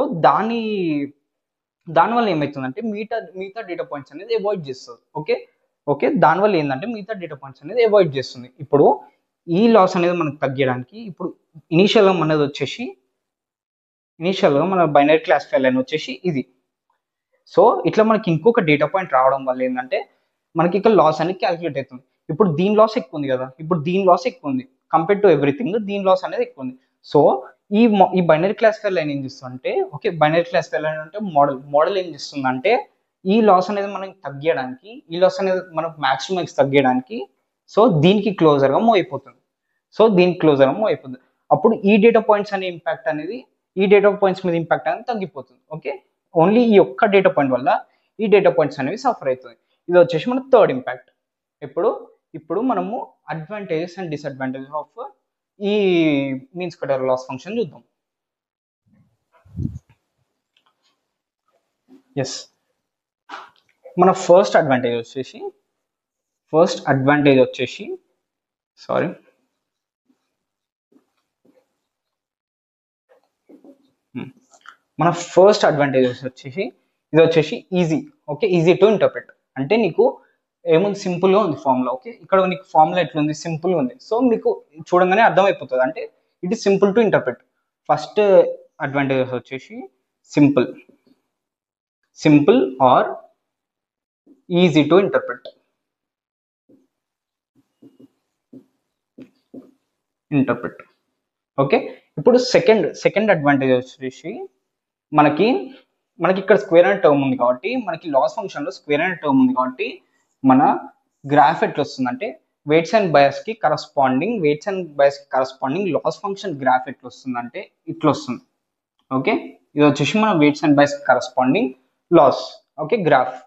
దానివల్ల ఏమవుతుందంటే మిగతా డేటా పాయింట్స్ అనేది అవాయిడ్ చేస్తుంది. ఓకే దానివల్ల ఏంటంటే మిగతా డేటా పాయింట్స్ అనేది అవాయిడ్ చేస్తుంది. ఇప్పుడు ఈ లాస్ అనేది మనకు తగ్గడానికి ఇప్పుడు ఇనీషియల్గా మన బైనరీ క్లాసిఫైర్ లైన్ వచ్చేసి ఇది. సో ఇట్లా మనకి ఇంకొక డేటా పాయింట్ రావడం వల్ల ఏంటంటే మనకి ఇక్కడ లాస్ అనేది క్యాలిక్యులేట్ అవుతుంది. ఇప్పుడు దీని లాస్ ఎక్కువ ఉంది కదా, కంపేర్ టు ఎవ్రీథింగ్ దీని లాస్ అనేది ఎక్కువ ఉంది. సో ఈ బైనరీ క్లాసిఫైర్ లైన్ ఏం చేస్తుందంటే బైనరీ క్లాసిఫైర్ లైన్ అంటే మోడల్ ఏం చేస్తుందంటే ఈ లాస్ అనేది మనం తగ్గడానికి మ్యాక్స్ టు మ్యాక్స్ తగ్గడానికి సో దీనికి క్లోజర్గా మూవ్ అయిపోతుంది. అప్పుడు ఈ డేటా పాయింట్స్ అనే ఇంపాక్ట్ అనేది తగ్గిపోతుంది. ఓకే, ఓన్లీ ఈ ఒక్క డేటా పాయింట్ వల్ల ఈ డేటా పాయింట్స్ అనేవి సఫర్ అవుతుంది. ఇది వచ్చేసి మన థర్డ్ ఇంపాక్ట్. ఇప్పుడు మనము అడ్వాంటేజెస్ అండ్ డిసడ్వాంటేజెస్ ఆఫ్ ఈ mean square error loss function చూద్దాం. ఎస్, మన ఫస్ట్ అడ్వాంటేజ్ వచ్చేసి సారీ మన ఫస్ట్ అడ్వాంటేజ్ వచ్చేసి ఇది వచ్చేసి easy. Okay, easy to interpret. అంటే నీకు ఏముంది, సింపుల్గా ఉంది ఫార్ములా. ఓకే, ఇక్కడ నీకు ఫార్ములా ఎట్లుంది, సింపుల్గా ఉంది. సో మీకు చూడంగానే అర్థమైపోతుంది, అంటే it is simple to interpret. First advantages వచ్చేసి simple or easy to interpret. Okay, ఇప్పుడు సెకండ్ అడ్వాంటేజ్ వచ్చేసి మనకి ఇక్కడ స్క్వేర్ అనే టర్మ్ ఉంది కాబట్టి, మనకి లాస్ ఫంక్షన్లో స్క్వేర్ అనే టర్మ్ ఉంది కాబట్టి మన గ్రాఫ్ ఎట్లా వస్తుందంటే వెయిట్స్ అండ్ బయాస్ కి కరస్పాండింగ్ లాస్ ఫంక్షన్ గ్రాఫ్ ఎట్లా వస్తుందంటే ఇట్లా వస్తుంది. ఓకే, ఇది వచ్చేసి మన weights and bias corresponding loss. Okay, graph.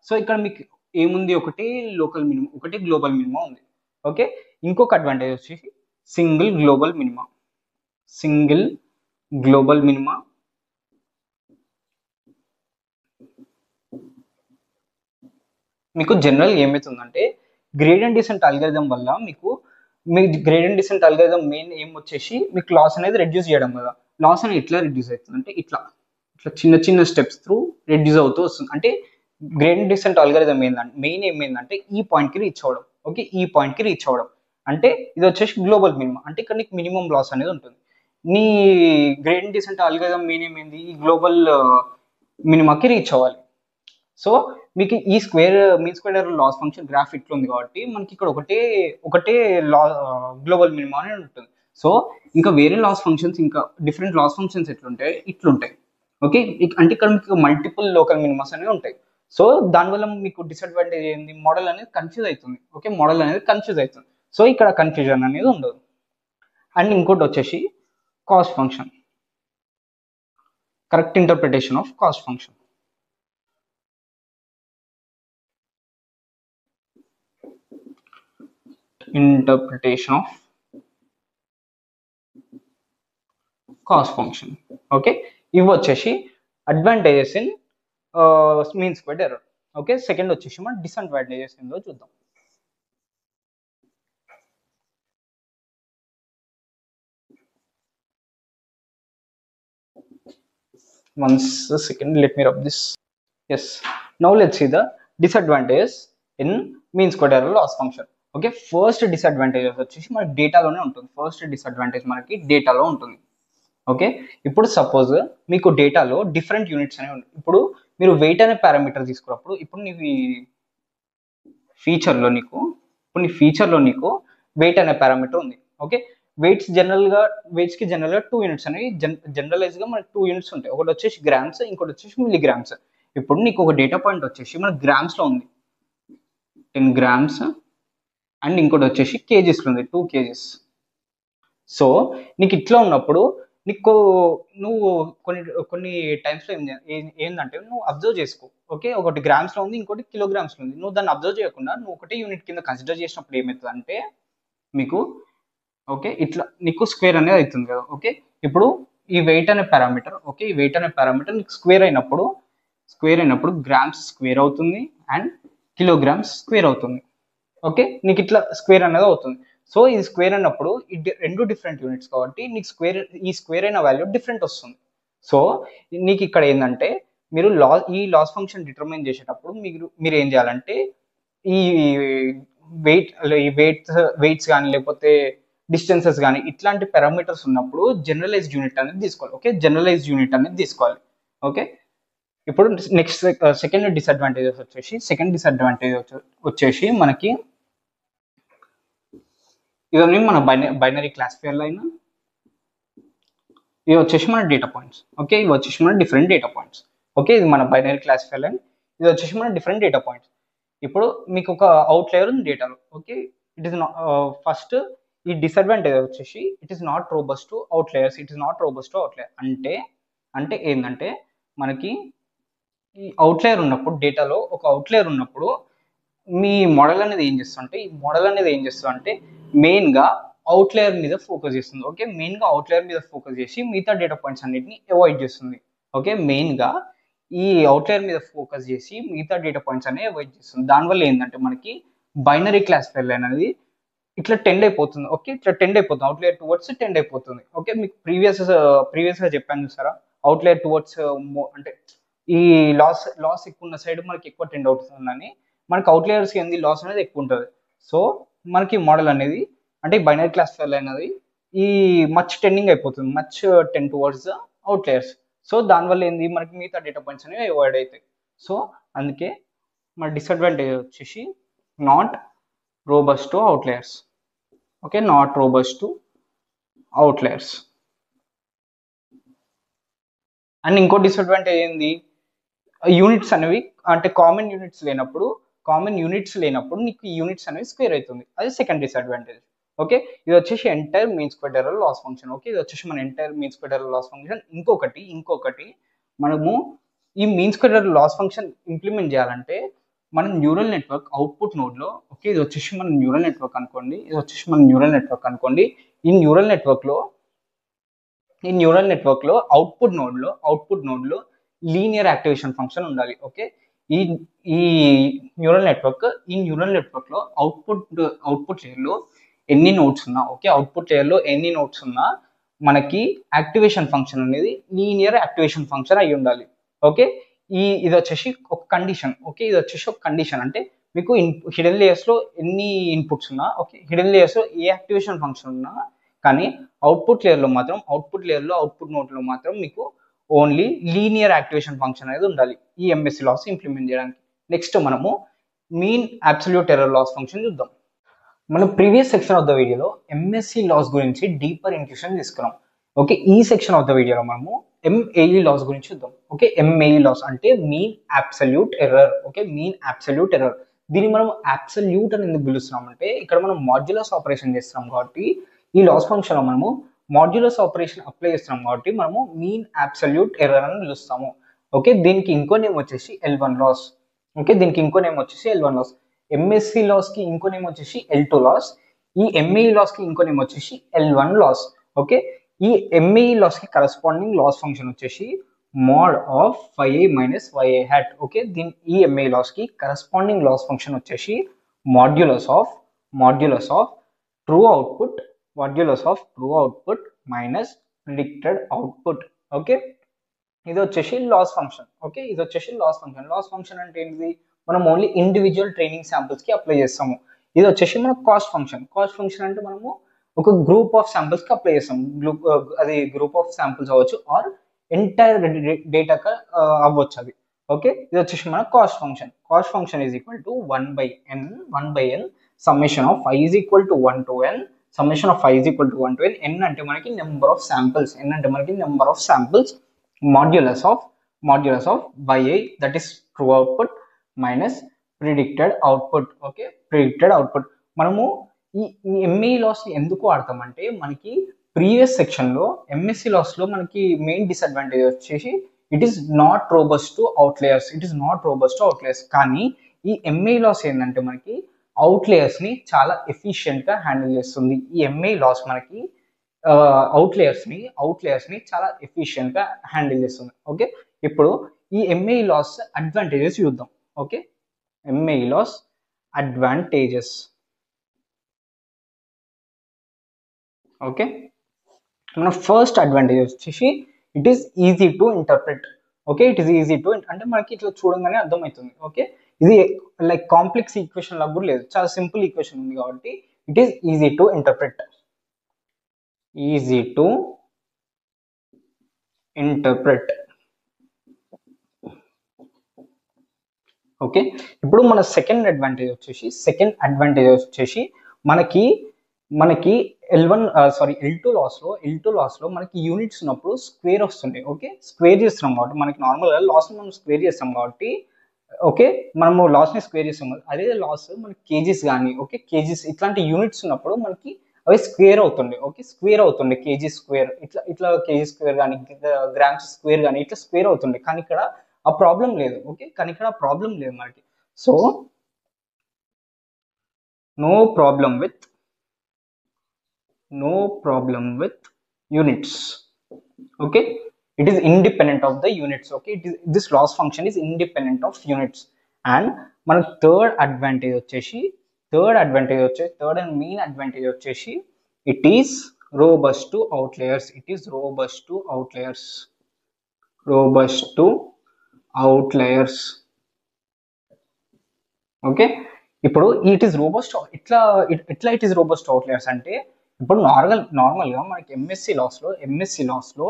So ఇక్కడ మీకు ఏముంది, ఒకటి లోకల్ మినిమం, ఒకటి గ్లోబల్ మినిమం ఉంది. ఓకే, ఇంకొక అడ్వాంటేజ్ వచ్చేసి సింగిల్ గ్లోబల్ మినిమా. మీకు జనరల్ ఏమవుతుందంటే గ్రేడియంట్ డిసెంట్ అల్గోరిథం వల్ల మీ గ్రేడియంట్ డిసెంట్ అల్గోరిథం మెయిన్ ఏం వచ్చేసి మీకు లాస్ అనేది రెడ్యూస్ చేయడం కదా. లాస్ అనేది ఎట్లా రెడ్యూస్ అవుతుంది అంటే ఇట్లా చిన్న చిన్న స్టెప్స్ త్రూ రెడ్యూస్ అవుతూ వస్తుంది. అంటే గ్రేడియంట్ డిసెంట్ అల్గోరిథం మెయిన్ ఏమైందంటే ఈ పాయింట్కి రీచ్ అవ్వడం. ఓకే, ఈ పాయింట్కి రీచ్ అవ్వడం అంటే ఇది వచ్చేసి గ్లోబల్ మినిమం. అంటే ఇక్కడ నీకు మినిమం లాస్ అనేది ఉంటుంది. నీ గ్రేడియంట్ డిసెంట్ అల్గోరిథం మెయిన్ ఏమైంది, ఈ గ్లోబల్ మినిమాకి రీచ్ అవ్వాలి. సో మీకు ఈ mean square error loss function graph ఇట్లా ఉంది కాబట్టి మనకి ఇక్కడ ఒకటే గ్లోబల్ మినిమం అని ఉంటుంది. సో ఇంకా వేరే లాస్ ఫంక్షన్స్, ఇంకా డిఫరెంట్ లాస్ ఫంక్షన్స్ ఎట్లుంటాయి, ఇట్లుంటాయి. ఓకే, అంటే ఇక్కడ మీకు మల్టిపుల్ లోకల్ మినిమమ్స్ అనేవి ఉంటాయి. సో దానివల్ల మీకు డిసడ్వాంటేజ్ ఏంది, మోడల్ అనేది కన్ఫ్యూజ్ అవుతుంది. ఓకే, మోడల్ అనేది కన్ఫ్యూజ్ అవుతుంది. సో ఇక్కడ కన్ఫ్యూజన్ అనేది ఉండదు. అండ్ ఇంకోటి వచ్చేసి cost function, correct interpretation of cost function. Cost function. Okay, ఇవి వచ్చేసి advantages in mean squared error. Okay, second వచ్చేసి మనం డిసడ్వాంటేజెస్ ఏందో చూద్దాం. Once a second, let me rub this. Yes, now let's see the disadvantages in mean squared error loss function. Okay, first disadvantages వచ్చేసి మనకి డేటాలోనే ఉంటుంది. First disadvantage మనకి డేటాలో ఉంటుంది. ఓకే, ఇప్పుడు సపోజ్ మీకు డేటాలో డిఫరెంట్ యూనిట్స్ అనేవి ఉంటాయి. ఇప్పుడు మీరు వెయిట్ అనే పారామీటర్ తీసుకున్నప్పుడు ఇప్పుడు నీ ఫీచర్లో నీకు వెయిట్ అనే పారామీటర్ ఉంది. ఓకే, వెయిట్స్కి జనరల్గా 2 యూనిట్స్ అనేవి జనరలైజ్గా మనకి 2 యూనిట్స్ ఉంటాయి. ఒకటి వచ్చేసి గ్రామ్స్, ఇంకోటి వచ్చేసి మిల్లీగ్రామ్స్. ఇప్పుడు నీకు ఒక డేటా పాయింట్ వచ్చేసి మన గ్రామ్స్లో ఉంది 10 grams, అండ్ ఇంకోటి వచ్చేసి కేజీస్లో ఉంది 2 kgs. సో నీకు ఇట్లా ఉన్నప్పుడు నువ్వు కొన్ని టైమ్స్లో ఏంటంటే నువ్వు అబ్జర్వ్ చేసుకో. ఓకే, ఒకటి గ్రామ్స్లో ఉంది, ఇంకోటి కిలోగ్రామ్స్లో ఉంది. నువ్వు దాన్ని అబ్జర్వ్ చేయకుండా నువ్వు ఒకటే యూనిట్ కింద కన్సిడర్ చేసినప్పుడు ఏమవుతుంది అంటే మీకు ఓకే ఇట్లా నీకు స్క్వేర్ అనేది అవుతుంది కదా. ఓకే, ఇప్పుడు ఈ వెయిట్ అనే పారామీటర్ నీకు స్క్వేర్ అయినప్పుడు గ్రామ్స్ స్క్వేర్ అవుతుంది అండ్ కిలోగ్రామ్స్ స్క్వేర్ అవుతుంది. ఓకే, నీకు ఇట్లా స్క్వేర్ అనేది అవుతుంది. సో ఇది స్క్వేర్ అన్నప్పుడు రెండు డిఫరెంట్ యూనిట్స్ కాబట్టి నీకు ఈ స్క్వేర్ అయిన వాల్యూ డిఫరెంట్ వస్తుంది. సో నీకు ఇక్కడ ఏంటంటే మీరు ఈ లాస్ ఫంక్షన్ డిటర్మైన్ చేసేటప్పుడు మీరు ఏం చేయాలంటే ఈ వెయిట్స్ కానీ లేకపోతే డిస్టెన్సెస్ కానీ ఇట్లాంటి పారామీటర్స్ ఉన్నప్పుడు జనరలైజ్డ్ యూనిట్ అనేది తీసుకోవాలి. ఓకే, జనరలైజ్డ్ యూనిట్ అనేది తీసుకోవాలి. ఓకే, ఇప్పుడు నెక్స్ట్ సెకండ్ డిసడ్వాంటేజ్ వచ్చేసి మనకి ఇవన్నీ మన బైనరీ క్లాసిఫైయర్ లైన్, ఇవి వచ్చేసి మన డేటా పాయింట్స్. ఓకే, ఇవి వచ్చేసి మన డిఫరెంట్ డేటా పాయింట్స్. ఓకే, ఇది మన బైనరీ క్లాసిఫైయర్ లైన్, ఇది వచ్చేసి మన డిఫరెంట్ డేటా పాయింట్స్. ఇప్పుడు మీకు ఒక అవుట్లయర్ ఉంది డేటాలో. ఓకే, ఇట్ ఈస్ ఫస్ట్ ఈ డిసడ్వాంటేజ్ వచ్చేసి it is not robust to outliers. అంటే ఏంటంటే మనకి ఈ అవుట్లయర్ ఉన్నప్పుడు డేటాలో ఒక అవుట్లయర్ ఉన్నప్పుడు మీ మోడల్ అనేది ఏం చేస్తుంటే ఈ మోడల్ అనేది ఏం చేస్తుంది అంటే మెయిన్గా అవుట్లయర్ మీద ఫోకస్ చేస్తుంది. ఓకే, మెయిన్గా అవుట్లయర్ మీద ఫోకస్ చేసి మిగతా డేటా పాయింట్స్ అన్నిటిని అవాయిడ్ చేస్తుంది. ఓకే, మెయిన్గా ఈ అవుట్లయర్ మీద ఫోకస్ చేసి మిగతా డేటా పాయింట్స్ అనేవి అవాయిడ్ చేస్తుంది. దానివల్ల ఏంటంటే మనకి బైనరీ క్లాసిఫైర్ అనేది ఇట్లా టెండ్ అయిపోతుంది. ఓకే, ఇట్లా టెండ్ అయిపోతుంది, అవుట్లయర్ టువర్డ్స్ టెండ్ అయిపోతుంది. ఓకే, మీకు ప్రీవియస్గా చెప్పాను చూసారా, అవుట్లయర్ టువర్డ్స్ అంటే ఈ లాస్ ఎక్కువ ఉన్న సైడ్ మనకి ఎక్కువ టెండ్ అవుతుందని, మనకి అవుట్లయర్స్ ఏంది లాస్ అనేది ఎక్కువ ఉంటుంది. సో మనకి మోడల్ అనేది అంటే బైనరీ క్లాసిఫైర్ అనేది ఈ మచ్ టెండింగ్ అయిపోతుంది, much ten towards the outliers. So దానివల్ల ఏంది మనకి మిగతా డేటా పాయింట్స్ అనేవి అవాయిడ్ అవుతాయి. సో అందుకే మన డిసడ్వాంటేజ్ వచ్చేసి not robust to outliers. Okay, not robust to outliers. And ఇంకో డిసడ్వాంటేజ్ ఏంది, యూనిట్స్ అనేవి అంటే కామన్ యూనిట్స్ లేనప్పుడు నీకు యూనిట్స్ అనేవి స్క్వేర్ అవుతుంది, అది సెకండ్ డిసడ్వాంటేజ్. ఓకే, ఇది వచ్చేసి entire mean square error loss function. Okay, ఇది వచ్చేసి మన entire mean square error loss function. ఇంకొకటి మనము ఈ mean square error loss function implement చేయాలంటే మనం న్యూరల్ నెట్వర్క్ అవుట్పుట్ నోడ్లో, ఓకే ఇది వచ్చేసి మన న్యూరల్ నెట్వర్క్ అనుకోండి, ఈ న్యూరల్ నెట్వర్క్ లో అవుట్పుట్ నోడ్ లో లీనియర్ యాక్టివేషన్ ఫంక్షన్ ఉండాలి. ఓకే, ఈ ఈ న్యూరల్ నెట్వర్క్ లో అవుట్పుట్ లేయర్ లో ఎన్ని నోడ్స్ ఉన్నా, ఓకే అవుట్పుట్ లేయర్ లో ఎన్ని నోడ్స్ ఉన్నా మనకి యాక్టివేషన్ ఫంక్షన్ అనేది లీనియర్ యాక్టివేషన్ ఫంక్షన్ అయి ఉండాలి. ఓకే, ఇది వచ్చేసి ఒక కండిషన్. ఓకే, ఇది వచ్చేసి ఒక కండిషన్ అంటే మీకు హిడెన్ లేయర్స్ లో ఎన్ని ఇన్పుట్స్ ఉన్నా, ఓకే హిడెన్ లేయర్స్ లో ఏ యాక్టివేషన్ ఫంక్షన్ ఉన్నా కానీ అవుట్పుట్ నోట్ లో మాత్రం మీకు ఓన్లీ లీనియర్ యాక్టివేషన్ ఫంక్షన్ అనేది ఉండాలి ఈ ఎంఎస్సి లాస్ ఇంప్లిమెంట్ చేయడానికి. నెక్స్ట్ మనము mean absolute error loss function చూద్దాం. మనం ప్రీవియస్ సెక్షన్ ఆఫ్ ద వీడియోలో ఎంఎస్సి లాస్ గురించి డీపర్ ఇంట్రొడక్షన్ తీసుకున్నాం. ఓకే, ఈ సెక్షన్ ఆఫ్ ద వీడియోలో మనము ఎంఏఈ లాస్ గురించి చూద్దాం. ఓకే, ఎంఏఈ లాస్ అంటే mean absolute error. Okay, mean absolute error, దీన్ని మనం అబ్సల్యూట్ అని ఎందుకు పిలుస్తున్నాం అంటే ఇక్కడ మనం మాడ్యులస్ ఆపరేషన్ చేస్తున్నాం కాబట్టి ఈ లాస్ ఫంక్షన్ లో మనము మాడ్యులస్ ఆపరేషన్ అప్లై చేస్తున్నాం కాబట్టి మనము మీన్ అబ్సల్యూట్ ఎర్రర్ అని పిలుస్తాము. ఓకే, దీనికి ఇంకో నేమ్ వచ్చేసి L1 లాస్. ఓకే, దీనికి ఇంకో నేమ్ వచ్చేసి L1 లాస్. ఎంఎస్సి లాస్ కి ఇంకో నేమ్ వచ్చేసి L2 లాస్. ఈ ఎంఏఈ లాస్ కి ఇంకో నేమ్ వచ్చేసి L1 లాస్. ఓకే, ఈ ఎంఏఈ లాస్ కి కరస్పాండింగ్ లాస్ ఫంక్షన్ వచ్చేసి mod of phi a minus y a hat. Okay, ఈ ఎంఏఈ లాస్ కి కరస్పాండింగ్ లాస్ ఫంక్షన్ వచ్చేసి modulus of true output minus predicted output. Okay, ఇది వచ్చేసి loss function. Okay, ఇది వచ్చేసి లాస్ ఫంక్షన్ అంటే ఏంటిది, మనం ఓన్లీ ఇండివిజువల్ ట్రైనింగ్ శాంపిల్స్ కి అప్లై చేస్తాము. ఇది వచ్చేసి మన కాస్ట్ ఫంక్షన్ అంటే మనము ఒక గ్రూప్ ఆఫ్ శాంపిల్స్ కి అప్లై చేస్తాం. అది గ్రూప్ ఆఫ్ శాంపిల్స్ అవ్వచ్చు ఆర్ ఎంటైర్ డేటా అవ్వచ్చు అది. ఓకే, ఇది వచ్చేసి మన cost function is equal to 1/n summation of i is equal to 1 to n n అంటే మనకి number of samples modulus of by i that is true output minus predicted output. Okay, predicted output. మనము ఈ MAE loss ఎందుకు వాడతామంటే మనకి previous section లో MSE loss లో మనకి మెయిన్ డిసడ్వాంటేజ్ వచ్చేసి it is not robust to outliers. కానీ ఈ ఎంఏఈ లాస్ ఏంటంటే మనకి అవుట్లేయర్స్ ని చాలా ఎఫిషియెంట్ గా హ్యాండిల్ చేస్తుంది. ఈ ఎంఏఈ లాస్ మనకి అవుట్లేయర్స్ ని చాలా ఎఫిషియెంట్ గా హ్యాండిల్ చేస్తుంది. ఓకే, ఇప్పుడు ఈ ఎంఏఈ లాస్ అడ్వాంటేజెస్ చూద్దాం. Okay, MAE loss advantages. Okay, మన ఫస్ట్ అడ్వాంటేజ్ వచ్చేసి it is easy to interpret. Okay, అంటే మనకి ఇట్లా చూడంగానే అర్థమవుతుంది. ఓకే, ఇది లైక్ కాంప్లెక్స్ ఈక్వేషన్ లాగా కూడా లేదు, చాలా సింపుల్ ఈక్వేషన్ ఉంది కాబట్టి it is easy to interpret. Okay, ఇప్పుడు మన సెకండ్ అడ్వాంటేజ్ వచ్చేసి మనకి L2 లాస్ లో మనకి యూనిట్స్ ఉన్నప్పుడు స్క్వేర్ వస్తుండే. ఓకే, స్క్వేర్ చేస్తున్నాం కాబట్టి మనకి నార్మల్ గా లాస్ మనం స్క్వేర్ చేస్తాం కాబట్టి ఓకే మనము లాస్ ని స్క్వేర్ చేస్తాం. అదే లాస్ మనకి కేజీస్ కానీ కేజీస్ ఇట్లాంటి యూనిట్స్ ఉన్నప్పుడు మనకి అవి స్క్వేర్ అవుతుండే కేజీ స్క్వేర్ ఇట్లా కేజీ స్క్వేర్ కానీ గ్రామ్స్ స్క్వేర్ కానీ ఇట్లా స్క్వేర్ అవుతుండే. కానీ ఇక్కడ ఆ ప్రాబ్లం లేదు. ఓకే, కానీ ఇక్కడ ప్రాబ్లం లేదు మనకి. So no problem with units. Okay, it is independent of the units. Okay, this loss function is independent of units. And మన థర్డ్ అడ్వాంటేజ్ వచ్చేసి థర్డ్ అండ్ మెయిన్ అడ్వాంటేజ్ వచ్చేసి it is robust to outliers. Okay, ఇప్పుడు it is robust it is robust outliers అంటే, ఇప్పుడు నార్మల్గా మనకి MSE లాస్లో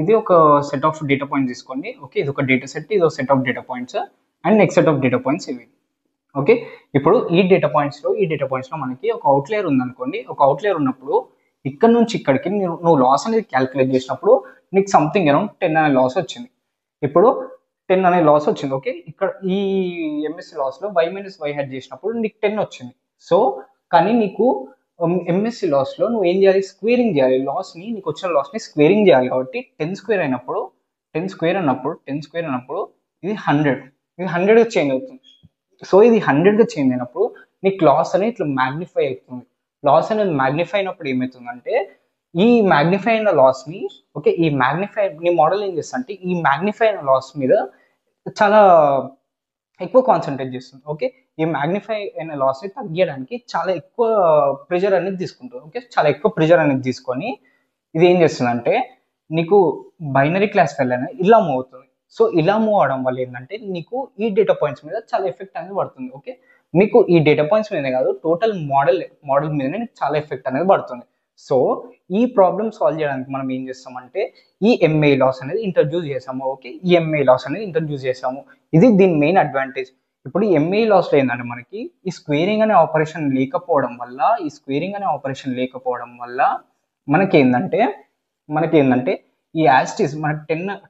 ఇది ఒక సెట్ ఆఫ్ డేటా పాయింట్స్ తీసుకోండి. ఓకే, ఇది ఒక డేటా సెట్, ఇది ఒక set of data points and next set of data points ఇవి. ఓకే, ఇప్పుడు ఈ డేటా పాయింట్స్లో మనకి ఒక అవుట్లేయర్ ఉందనుకోండి. ఒక అవుట్లేయర్ ఉన్నప్పుడు ఇక్కడ నుంచి ఇక్కడికి నువ్వు లాస్ అనేది క్యాలిక్యులేట్ చేసినప్పుడు నీకు సంథింగ్ అరౌండ్ 10 అనే లాస్ వచ్చింది. ఇప్పుడు 10 అనే లాస్ వచ్చింది. ఓకే, ఇక్కడ ఈ ఎంఎస్సి లాస్లో y హెడ్ చేసినప్పుడు నీకు 10 వచ్చింది. సో కానీ నీకు ఎంఎస్సి లాస్లో నువ్వు ఏం చేయాలి, స్క్వేరింగ్ చేయాలి. నీకు వచ్చిన లాస్ని స్క్వేరింగ్ చేయాలి. కాబట్టి 10 స్క్వేర్ అన్నప్పుడు ఇది 100 చేంజ్ అవుతుంది. సో ఇది 100గా చేంజ్ అయినప్పుడు నీకు లాస్ అనేది ఇట్లా మ్యాగ్నిఫై అవుతుంది. లాస్ అనేది మ్యాగ్నిఫై అయినప్పుడు ఏమవుతుందంటే, ఈ మ్యాగ్నిఫై అయిన లాస్ని, ఓకే, నీ మోడల్ ఏం చేస్తా అంటే ఈ మ్యాగ్నిఫై అయిన లాస్ మీద చాలా ఎక్కువ కాన్సన్ట్రేట్ చేస్తుంది. ఓకే, ఈ మ్యాగ్నిఫై అయిన లాస్ని తగ్గించడానికి చాలా ఎక్కువ ప్రెషర్ అనేది తీసుకుంటుంది. ఓకే, చాలా ఎక్కువ ప్రెషర్ అనేది తీసుకొని ఇది ఏం చేస్తుందంటే నీకు బైనరీ క్లాసిఫైయర్ అనేది ఇలా మూవ్ అవుతుంది. సో ఇలా మూవ్ అవడం వల్ల ఏంటంటే నీకు ఈ డేటా పాయింట్స్ మీద చాలా ఎఫెక్ట్ అనేది పడుతుంది. ఓకే, మీకు ఈ డేటా పాయింట్స్ మీదనే కాదు, టోటల్ మోడల్ మీదనే చాలా ఎఫెక్ట్ అనేది పడుతుంది. సో ఈ ప్రాబ్లమ్ సాల్వ్ చేయడానికి మనం ఏం చేస్తామంటే ఈ ఎంఏ లాస్ అనేది ఇంట్రడ్యూస్ చేసాము. ఓకే, ఈ ఎంఏ లాస్ అనేది ఇంట్రడ్యూస్ చేసాము. ఇది దీని మెయిన్ అడ్వాంటేజ్. ఇప్పుడు ఎంఏ లాస్లో ఏంటంటే మనకి ఈ స్క్వేరింగ్ అనే ఆపరేషన్ లేకపోవడం వల్ల మనకేందంటే ఈ యాస్టీస్ మనకి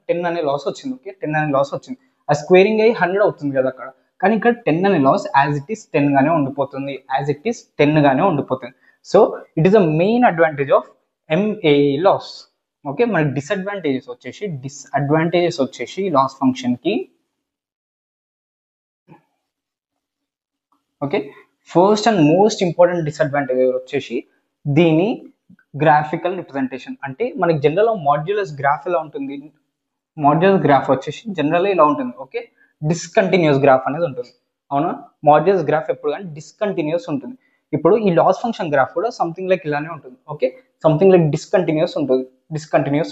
10 అనే లాస్ వచ్చింది. ఓకే, 10 అనే లాస్ వచ్చింది. ఆ స్క్వేరింగ్ అయ్యి 100 అవుతుంది కదా అక్కడ, కానీ ఇక్కడ 10 అనే లాస్ యాజ్ ఇట్ ఈస్ 10 గానే ఉండిపోతుంది. So it is the main advantage of MA loss. Okay, మనకి డిసడ్వాంటేజెస్ వచ్చేసి లాస్ ఫంక్షన్ కి. Okay, first and most important disadvantage వచ్చేసి దీని గ్రాఫికల్ రిప్రజెంటేషన్. అంటే మనకి జనరల్ మాడ్యులస్ గ్రాఫ్ ఎలా ఉంటుంది, మాడ్యులస్ గ్రాఫ్ వచ్చేసి జనరల్గా ఇలా ఉంటుంది. ఓకే, డిస్కంటిన్యూస్ గ్రాఫ్ అనేది ఉంటుంది. అవునా, మాడ్యులస్ గ్రాఫ్ ఎప్పుడు కానీ డిస్కంటిన్యూస్ ఉంటుంది. ఇప్పుడు ఈ లాస్ ఫంక్షన్ గ్రాఫ్ కూడా సంథింగ్ లైక్ ఇలానే ఉంటుంది. ఓకే, సంథింగ్ లైక్ డిస్కంటిన్యూస్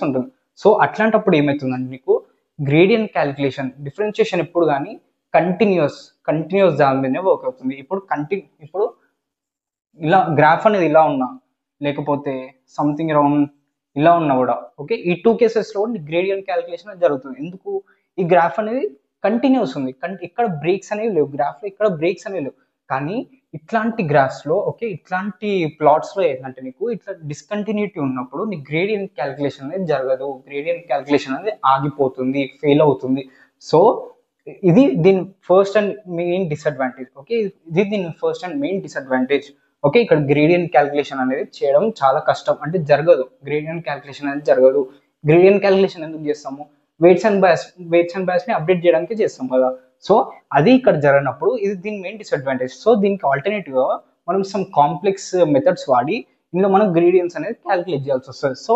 ఉంటుంది. సో అట్లాంటప్పుడు ఏమవుతుందంటే నీకు గ్రేడియంట్ క్యాలిక్యులేషన్, డిఫరెన్షియేషన్ ఎప్పుడు కానీ కంటిన్యూస్ దాని మీదనే వర్క్ అవుతుంది. ఇప్పుడు ఇలా గ్రాఫ్ అనేది ఇలా ఉన్నా, లేకపోతే సంథింగ్ అరౌండ్ ఇలా ఉన్నా కూడా, ఓకే, ఈ 2 కేసెస్లో గ్రేడియంట్ క్యాలిక్యులేషన్ జరుగుతుంది. ఎందుకు, ఈ గ్రాఫ్ అనేది కంటిన్యూస్ ఉంది, ఇక్కడ బ్రేక్స్ అనేవి లేవు, గ్రాఫ్లో ఇక్కడ బ్రేక్స్ అనేవి లేవు. కానీ ఇట్లాంటి గ్రాఫ్స్లో, ఓకే, ఇట్లాంటి ప్లాట్స్లో ఏంటంటే నీకు ఇట్లా డిస్కంటిన్యూటీ ఉన్నప్పుడు నీ గ్రేడియంట్ క్యాలిక్యులేషన్ అనేది జరగదు, గ్రేడియంట్ క్యాలిక్యులేషన్ అనేది ఆగిపోతుంది, ఫెయిల్ అవుతుంది. సో ఇది దీని first and main disadvantage. Okay, okay, ఇక్కడ గ్రేడియంట్ క్యాలిక్యులేషన్ అనేది చేయడం చాలా కష్టం, అంటే జరగదు. గ్రేడియంట్ క్యాలిక్యులేషన్ ఎందుకు చేస్తాము, వెయిట్స్ అండ్ బయాస్ ని అప్డేట్ చేయడానికి చేస్తాం కదా. సో అది ఇక్కడ జరగనప్పుడు ఇది దీని మెయిన్ డిసడ్వాంటేజ్. సో దీనికి ఆల్టర్నేటివ్ గా మనం సమ్ కాంప్లెక్స్ మెథడ్స్ వాడి ఇందులో మనం గ్రేడియన్స్ అనేది క్యాలిక్యులేట్ చేయాల్సి వస్తుంది. సో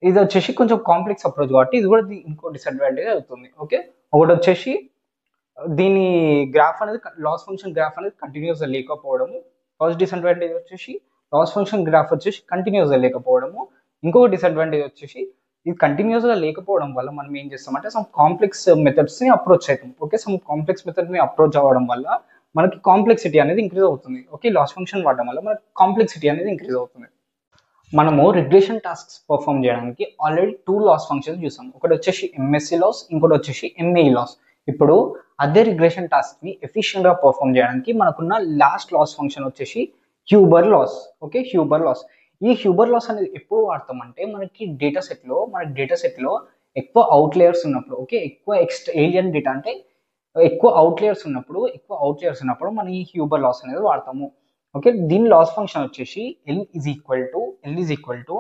ఇది వచ్చేసి కొంచెం కాంప్లెక్స్ అప్రోచ్ కాబట్టి ఇది కూడా ఇంకో డిసడ్వాంటేజ్ అవుతుంది. ఓకే, ఒకటి వచ్చేసి దీని గ్రాఫ్ అనేది లాస్ ఫంక్షన్ గ్రాఫ్ అనేది కంటిన్యూస్ గా లేకపోవడము. ఫస్ట్ డిసడ్వాంటేజ్ వచ్చేసి లాస్ ఫంక్షన్ గ్రాఫ్ వచ్చేసి కంటిన్యూస్ గా లేకపోవడము. ఇంకొక డిసడ్వాంటేజ్ వచ్చేసి ఇది కంటిన్యూస్ గా లేకపోవడం వల్ల మనం ఏం చేస్తామంటే సమ్ కాంప్లెక్స్ మెథడ్స్ ని అప్రోచ్ అవుతాం. ఓకే, సమ్ కాంప్లెక్స్ మెథడ్ ని అప్రోచ్ అవ్వడం వల్ల మనకి కాంప్లెక్సిటీ అనేది ఇంక్రీజ్ అవుతుంది. ఓకే, లాస్ ఫంక్షన్ వాడడం వల్ల మనకి కాంప్లెక్సిటీ అనేది ఇంక్రీజ్ అవుతుంది. మనము రిగ్రెషన్ టాస్క్స్ పర్ఫామ్ చేయడానికి ఆల్రెడీ 2 లాస్ ఫంక్షన్స్ చూసాం. ఒకటి వచ్చేసి ఎంఎస్సి లాస్, ఇంకోటి వచ్చేసి ఎంఏఈ లాస్. ఇప్పుడు అదే రిగ్రెషన్ టాస్క్ ని ఎఫిషియెంట్ గా పర్ఫామ్ చేయడానికి మనకున్న లాస్ట్ లాస్ ఫంక్షన్ వచ్చేసి Huber loss. Okay, Huber loss. ఈ హ్యూబర్ లాస్ అనేది ఎప్పుడు వాడతామంటే మనకి డేటా సెట్ లో ఎక్కువ అవుట్లేయర్స్ ఉన్నప్పుడు, ఓకే, ఎక్కువ ఏలియన్ డేటా అంటే ఎక్కువ అవుట్లేయర్స్ ఉన్నప్పుడు మనం ఈ హ్యూబర్ లాస్ అనేది వాడతాము. ఓకే, దీని లాస్ ఫంక్షన్ వచ్చేసి L is equal to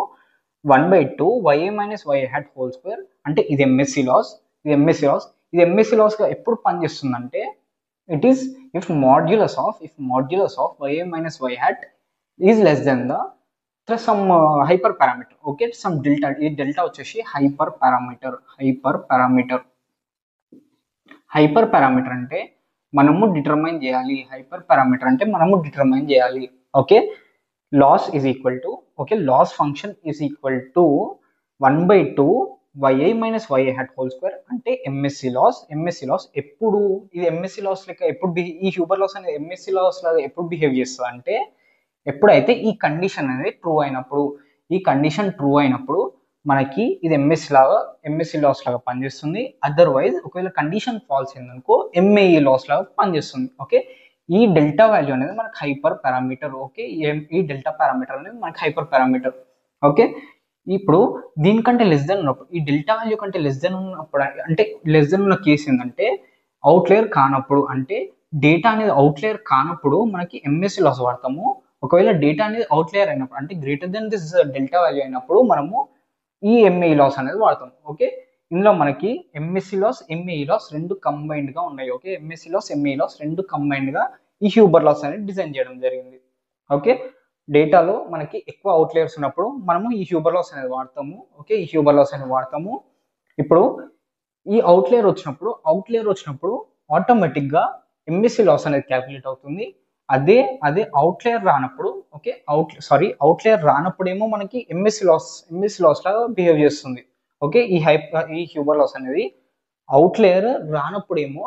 1/2 ya - ya hat whole square. అంటే ఇది ఎంఎస్సి లాస్. ఇది ఎంఎస్సి లాస్ గా ఎప్పుడు పనిచేస్తుందంటే it is if modulus of yi minus y hat is less than the some hyperparameter. Okay, some delta. ఈ delta వచ్చేసి hyperparameter అంటే మనము డిటర్మైన్ చేయాలి. Okay, loss is equal to, okay, loss function is equal to 1/2 yi minus y hat whole square అంటే MSE loss. ఎప్పుడు ఇది MSE loss లెక్క ఎప్పుడు ఈ హ్యూబర్ లాస్ అనేది ఎంఎస్సి లాస్ లాగా ఎప్పుడు బిహేవ్ చేస్తుంది అంటే ఎప్పుడైతే ఈ కండిషన్ అనేది ట్రూ అయినప్పుడు మనకి ఇది ఎంఎస్సి లాస్ లాగా పనిచేస్తుంది. అదర్వైజ్ ఒకవేళ కండిషన్ ఫాల్స్ అయిందనుకో ఎంఏఈ లాస్ లాగా పనిచేస్తుంది. ఓకే, ఈ డెల్టా వాల్యూ అనేది మనకి హైపర్ పారామీటర్. ఓకే, ఈ డెల్టా పారామీటర్ అనేది మనకి హైపర్ పారామీటర్. ఓకే, ఇప్పుడు దీనికంటే లెస్ దెన్ ఉన్నప్పుడు, ఈ డెల్టా వాల్యూ కంటే లెస్ దెన్ ఉన్నప్పుడు, అంటే లెస్ దెన్ ఉన్న కేసు ఏంటంటే అవుట్లేయర్ కానప్పుడు, అంటే డేటా అనేది అవుట్లేయర్ కానప్పుడు మనకి ఎంఎస్సి లాస్ వాడతాము. ఒకవేళ డేటా అనేది అవుట్లేయర్ అయినప్పుడు, అంటే greater than this delta value అయినప్పుడు మనము ఈ ఎంఏఈ లాస్ అనేది వాడతాం. ఓకే, ఇందులో మనకి ఎంఎస్సి లాస్ ఎంఏఈ లాస్ రెండు కంబైన్డ్ గా ఉన్నాయి. Okay, MSE loss MAE loss రెండు కంబైన్డ్ గా ఈ హ్యూబర్ లాస్ అనేది డిజైన్ చేయడం జరిగింది. ఓకే, డేటాలో మనకి ఎక్కువ అవుట్లేయర్స్ ఉన్నప్పుడు మనము ఈ హ్యూబర్ లాస్ అనేది వాడతాము. ఓకే, ఈ హ్యూబర్ లాస్ అనేది వాడతాము. ఇప్పుడు ఈ అవుట్లేయర్ వచ్చినప్పుడు ఆటోమేటిక్ గా ఎంఎస్సి లాస్ అనేది క్యాల్కులేట్ అవుతుంది. అదే అవుట్లేయర్ రానప్పుడు, ఓకే, అవుట్లేయర్ రానప్పుడేమో మనకి ఎంఎస్సి లాస్ లాగా బిహేవ్ చేస్తుంది. ఓకే, ఈ హ్యూబర్ లాస్ అనేది అవుట్లేయర్ రానప్పుడేమో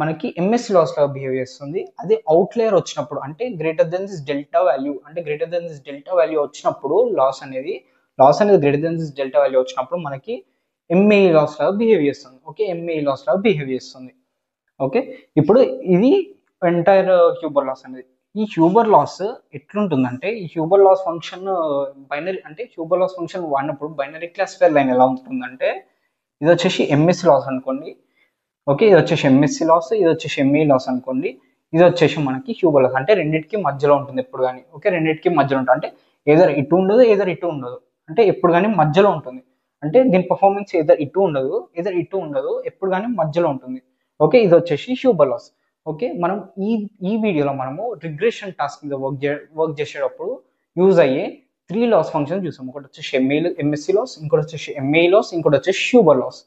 మనకి ఎంఎస్సి లాస్ లాగా బిహేవ్ చేస్తుంది. అదే అవుట్లేయర్ వచ్చినప్పుడు, అంటే greater than this delta value వచ్చినప్పుడు లాస్ అనేది greater than this delta value వచ్చినప్పుడు మనకి ఎంఏఈ లాస్ లాగా బిహేవ్ చేస్తుంది. ఓకే, ఎంఏఈ లాస్ లాగా బిహేవ్ చేస్తుంది. ఓకే, ఇప్పుడు ఇది ఎంటైర్ హ్యూబర్ లాస్ అనేది. ఈ హ్యూబర్ లాస్ ఎట్లుంటుందంటే, ఈ హ్యూబర్ లాస్ ఫంక్షన్ బైనరీ, అంటే హ్యూబర్ లాస్ ఫంక్షన్ వాడినప్పుడు బైనరీ క్లాసిఫైర్ లైన్ ఎలా ఉంటుందంటే, ఇది వచ్చేసి ఎంఎస్సి లాస్ అనుకోండి. ఓకే, ఇది వచ్చేసి ఎంఎస్సి లాస్, ఇది వచ్చేసి ఎంఏఈ లాస్ అనుకోండి. ఇది వచ్చేసి మనకి హ్యూబర్ లాస్, అంటే రెండింటికి మధ్యలో ఉంటుంది ఎప్పుడు కానీ. ఓకే, రెండింటికి మధ్యలో ఉంటుంది, అంటే ఏదర్ ఇటు ఉండదు, అంటే ఎప్పుడు కానీ మధ్యలో ఉంటుంది. అంటే దీని పర్ఫార్మెన్స్ ఏదర్ ఇటు ఉండదు, ఎప్పుడు కానీ మధ్యలో ఉంటుంది. ఓకే, ఇది వచ్చేసి హ్యూబర్ లాస్. ఓకే, మనం ఈ వీడియోలో మనము రిగ్రెషన్ టాస్క్ మీద వర్క్ చేసేటప్పుడు యూజ్ అయ్యే 3 లాస్ ఫంక్షన్ చూసాం. ఒకటి వచ్చేసి ఎంఎస్సి లాస్, ఇంకోటి వచ్చేసి ఎంఏఈ లాస్, ఇంకోటి వచ్చేసి హ్యూబర్ లాస్.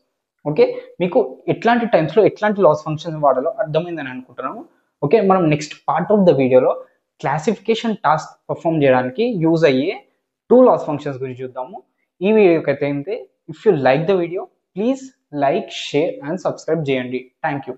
ఓకే, మీకు ఎట్లాంటి టైమ్స్లో ఎట్లాంటి లాస్ ఫంక్షన్ వాడాలో అర్థమైందని అనుకుంటున్నాము. ఓకే, మనం నెక్స్ట్ పార్ట్ ఆఫ్ ద వీడియోలో క్లాసిఫికేషన్ టాస్క్ పర్ఫామ్ చేయడానికి యూజ్ అయ్యే 2 లాస్ ఫంక్షన్స్ గురించి చూద్దాము. ఈ వీడియోకి అయితే if you like the video please like, share and subscribe చేయండి. Thank you.